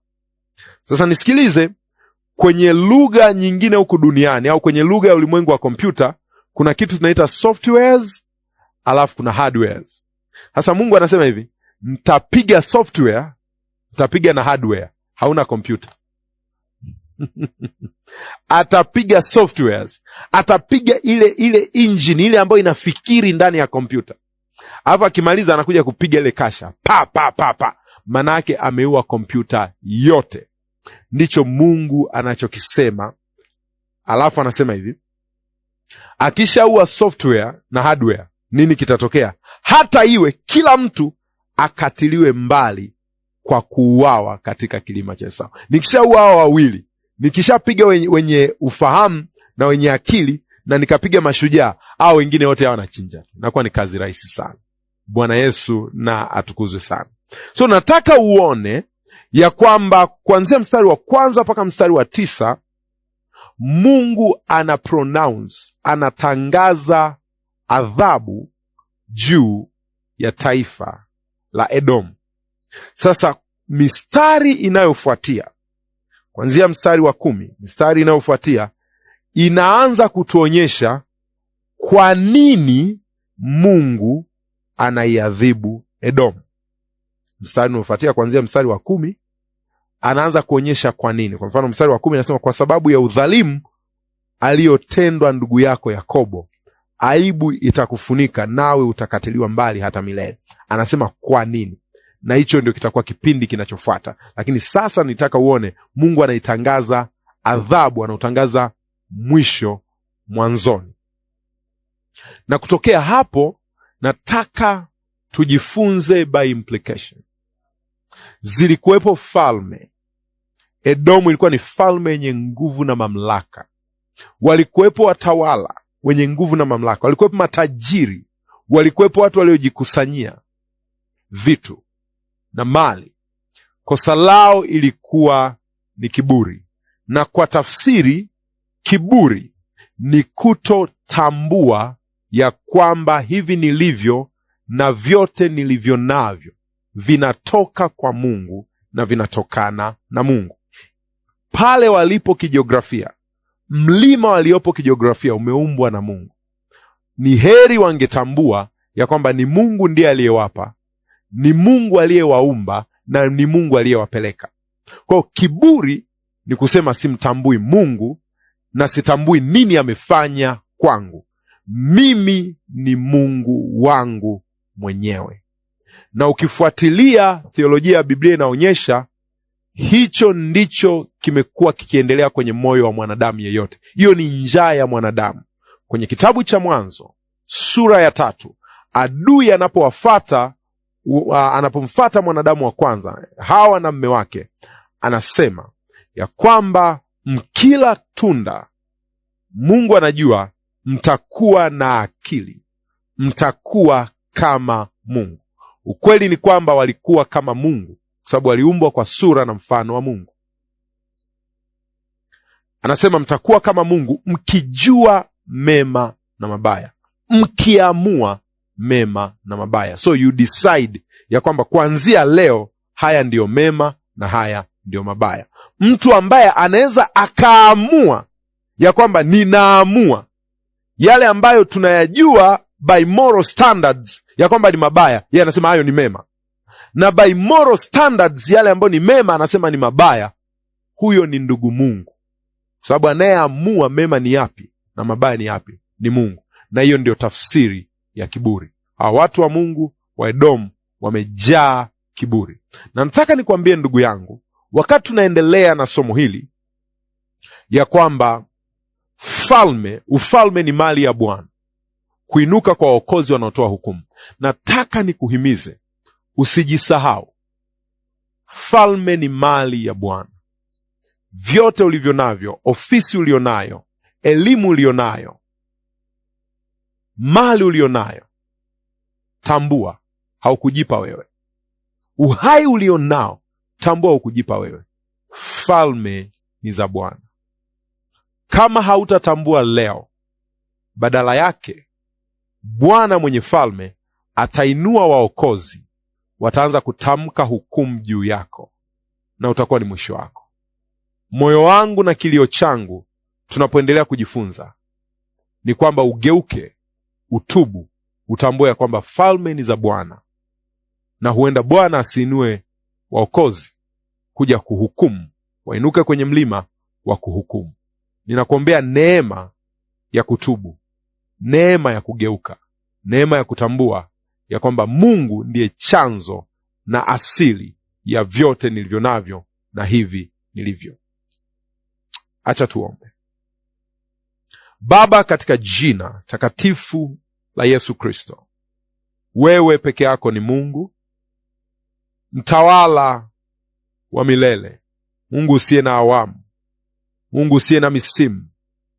Sasa nisikilize, kwenye lugha nyingine huku duniani au kwenye lugha ya ulimwengu wa kompyuta kuna kitu tunaita softwares, alafu kuna hardwares. Sasa Mungu anasema hivi, mtapiga software, mtapiga na hardware. Hauna kompyuta. Atapiga softwares, atapiga ile engine ile ambayo inafikiri ndani ya kompyuta. Alafu akimaliza anakuja kupiga ile kasha, pa pa pa pa. Manake ameua kompyuta yote. Ndicho Mungu anachokisema. Alafu anasema hivi, akishaua software na hardware, nini kitatokea? Hata iwe kila mtu akatiliwe mbali kwa kuuawa katika kilima cha Esau. Nikishaua hao wawili, nikishapiga wenye ufahamu na wenye akili, na nikapiga mashujaa, au wengine wote hao wanachinja. Inakuwa ni kazi rahisi sana. Bwana Yesu na atukuzwe sana. So nataka uone ya kwamba kuanzia mstari wa 1 mpaka mstari wa 9, Mungu ana pronounce, anatangaza adhabu juu ya taifa la Edom. Sasa mistari inayofuatia, kuanzia mstari wa 10, mistari inayofuatia inaanza kutuonyesha kwa nini Mungu anaiadhibu Edom. Mstari unaofuatia kuanzia mstari wa 10 anaanza kuonyesha kwa nini. Kwa mfano mstari wa 10 anasema, kwa sababu ya udhalimu aliyotendwa ndugu yako Yakobo, aibu itakufunika, nawe utakatiliwa mbali hata milele. Anasema kwa nini, na hicho ndio kitakuwa kipindi kinachofuata. Lakini sasa nitaka uone Mungu anaitangaza adhabu, anautangaza mwisho mwanzoni. Na kutokea hapo nataka tujifunze by implication. Zilikuwepo falme. Edomu ilikuwa ni falme yenye nguvu na mamlaka. Walikuwepo watawala wenye nguvu na mamlaka. Walikuwepo matajiri. Walikuwepo watu waliojikusanyia vitu na mali. Kosa lao ilikuwa ni kiburi. Na kwa tafsiri, kiburi ni kutotambua ya kwamba hivi nilivyo na vyote nilivyo navyo vinatoka kwa Mungu na vinatokana na Mungu. Pale walipo kijiografia, mlima waliopo kijiografia umeumbwa na Mungu. Ni heri wangetambua ya kwamba ni Mungu ndiye aliyewapa, ni Mungu aliyewaumba, na ni Mungu aliyewapeleka. Kwa kiburi ni kusema simtambui Mungu na sitambui nini amefanya kwangu. Mimi ni Mungu wangu mwenyewe. Na ukifuatilia theolojia ya Biblia inaonyesha hicho ndicho kimekuwa kikiendelea kwenye moyo wa mwanadamu yeyote. Hiyo ni njaa ya mwanadamu. Kwenye kitabu cha Mwanzo sura ya 3, adui anapomfuata mwanadamu wa kwanza, Hawa na mume wake, anasema ya kwamba mkila tunda, Mungu anajua mtakuwa na akili, mtakuwa kama Mungu. Ukweli ni kwamba walikuwa kama Mungu kwa sababu waliumbwa kwa sura na mfano wa Mungu. Anasema mtakuwa kama Mungu, mkijua mema na mabaya, mkiamua mema na mabaya. So you decide ya kwamba kuanzia leo haya ndiyo mema na haya ndiyo mabaya. Mtu ambaye anaweza akaamua ya kwamba ninaamua yale ambayo tunayajua by moral standards ya kwamba ni mabaya, yeye anasema hayo ni mema, na by moral standards yale ambayo ni mema anasema ni mabaya, huyo ni ndugu Mungu, kwa sababu anayeamua mema ni yapi na mabaya ni yapi ni Mungu. Na hiyo ndio tafsiri ya kiburi. Hawa watu wa Mungu wa Edomu wamejaa kiburi. Na nataka nikwambie ndugu yangu, wakati tunaendelea na somo hili ya kwamba ufalme ni mali ya Bwana, kuinuka kwa waokozi wanaotoa hukumu, nataka nikuhimize usijisahau, falme ni mali ya Bwana. Vyote ulivyo navyo, ofisi ulionayo, elimu ulionayo, mali ulionayo, tambua haukujipa wewe. Uhai ulionao, tambua haukujipa wewe. Falme ni za Bwana. Kama hautatambua leo, badala yake Bwana mwenye falme atainua waokozi, wataanza kutamka hukumu juu yako, na utakuwa ni mwisho wako. Moyo wangu na kilio changu tunapoendelea kujifunza ni kwamba ugeuke, utubu, utambue ya kwamba falme ni za Bwana, na huenda Bwana asiinue waokozi kuja kuhukumu, wainuke kwenye mlima wa kuhukumu. Ninakuombea neema ya kutubu, neema ya kugeuka, neema ya kutambua ya kwamba Mungu ndiye chanzo na asili ya vyote nilivyo navyo na hivi nilivyo. Acha tuombe. Baba, katika jina takatifu la Yesu Kristo, wewe peke yako ni Mungu, mtawala wa milele, Mungu usiye na awamu, Mungu usiye na misimu,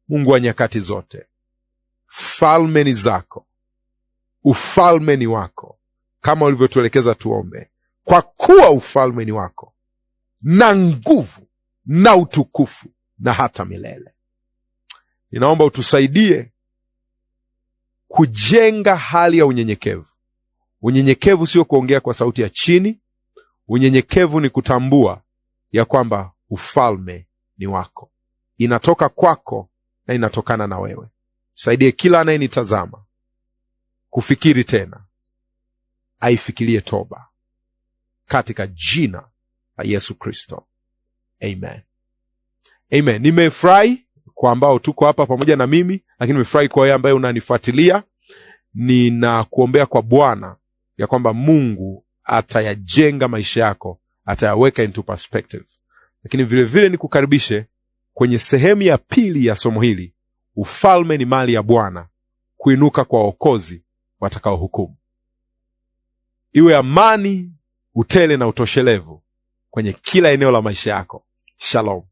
Mungu wa nyakati zote. Falme ni zako, ufalme ni wako, kama ulivyotuelekeza tuombe, kwa kuwa ufalme ni wako, na nguvu na utukufu na hata milele. Ninaomba utusaidie kujenga hali ya unyenyekevu. Unyenyekevu sio kuongea kwa sauti ya chini. Unyenyekevu ni kutambua ya kwamba ufalme ni wako, inatoka kwako na inatokana na wewe. Saidie kila anayenitazama kufikiri tena, aifikirie toba, katika jina la Yesu Kristo, amen. Amen. Nimefurahi kwa ambao tuko hapa pamoja na mimi, lakini nimefurahi kwa wewe ambaye unanifuatilia. Ninakuombea kwa Bwana ya kwamba Mungu atayajenga maisha yako, atayaweka into perspective. Lakini vile vile nikukaribishe kwenye sehemu ya pili ya somo hili, ufalme ni mali ya Bwana, kuinuka kwa waokozi watakao hukumu. Iwe amani, utele na utoshelevu kwenye kila eneo la maisha yako. Shalom.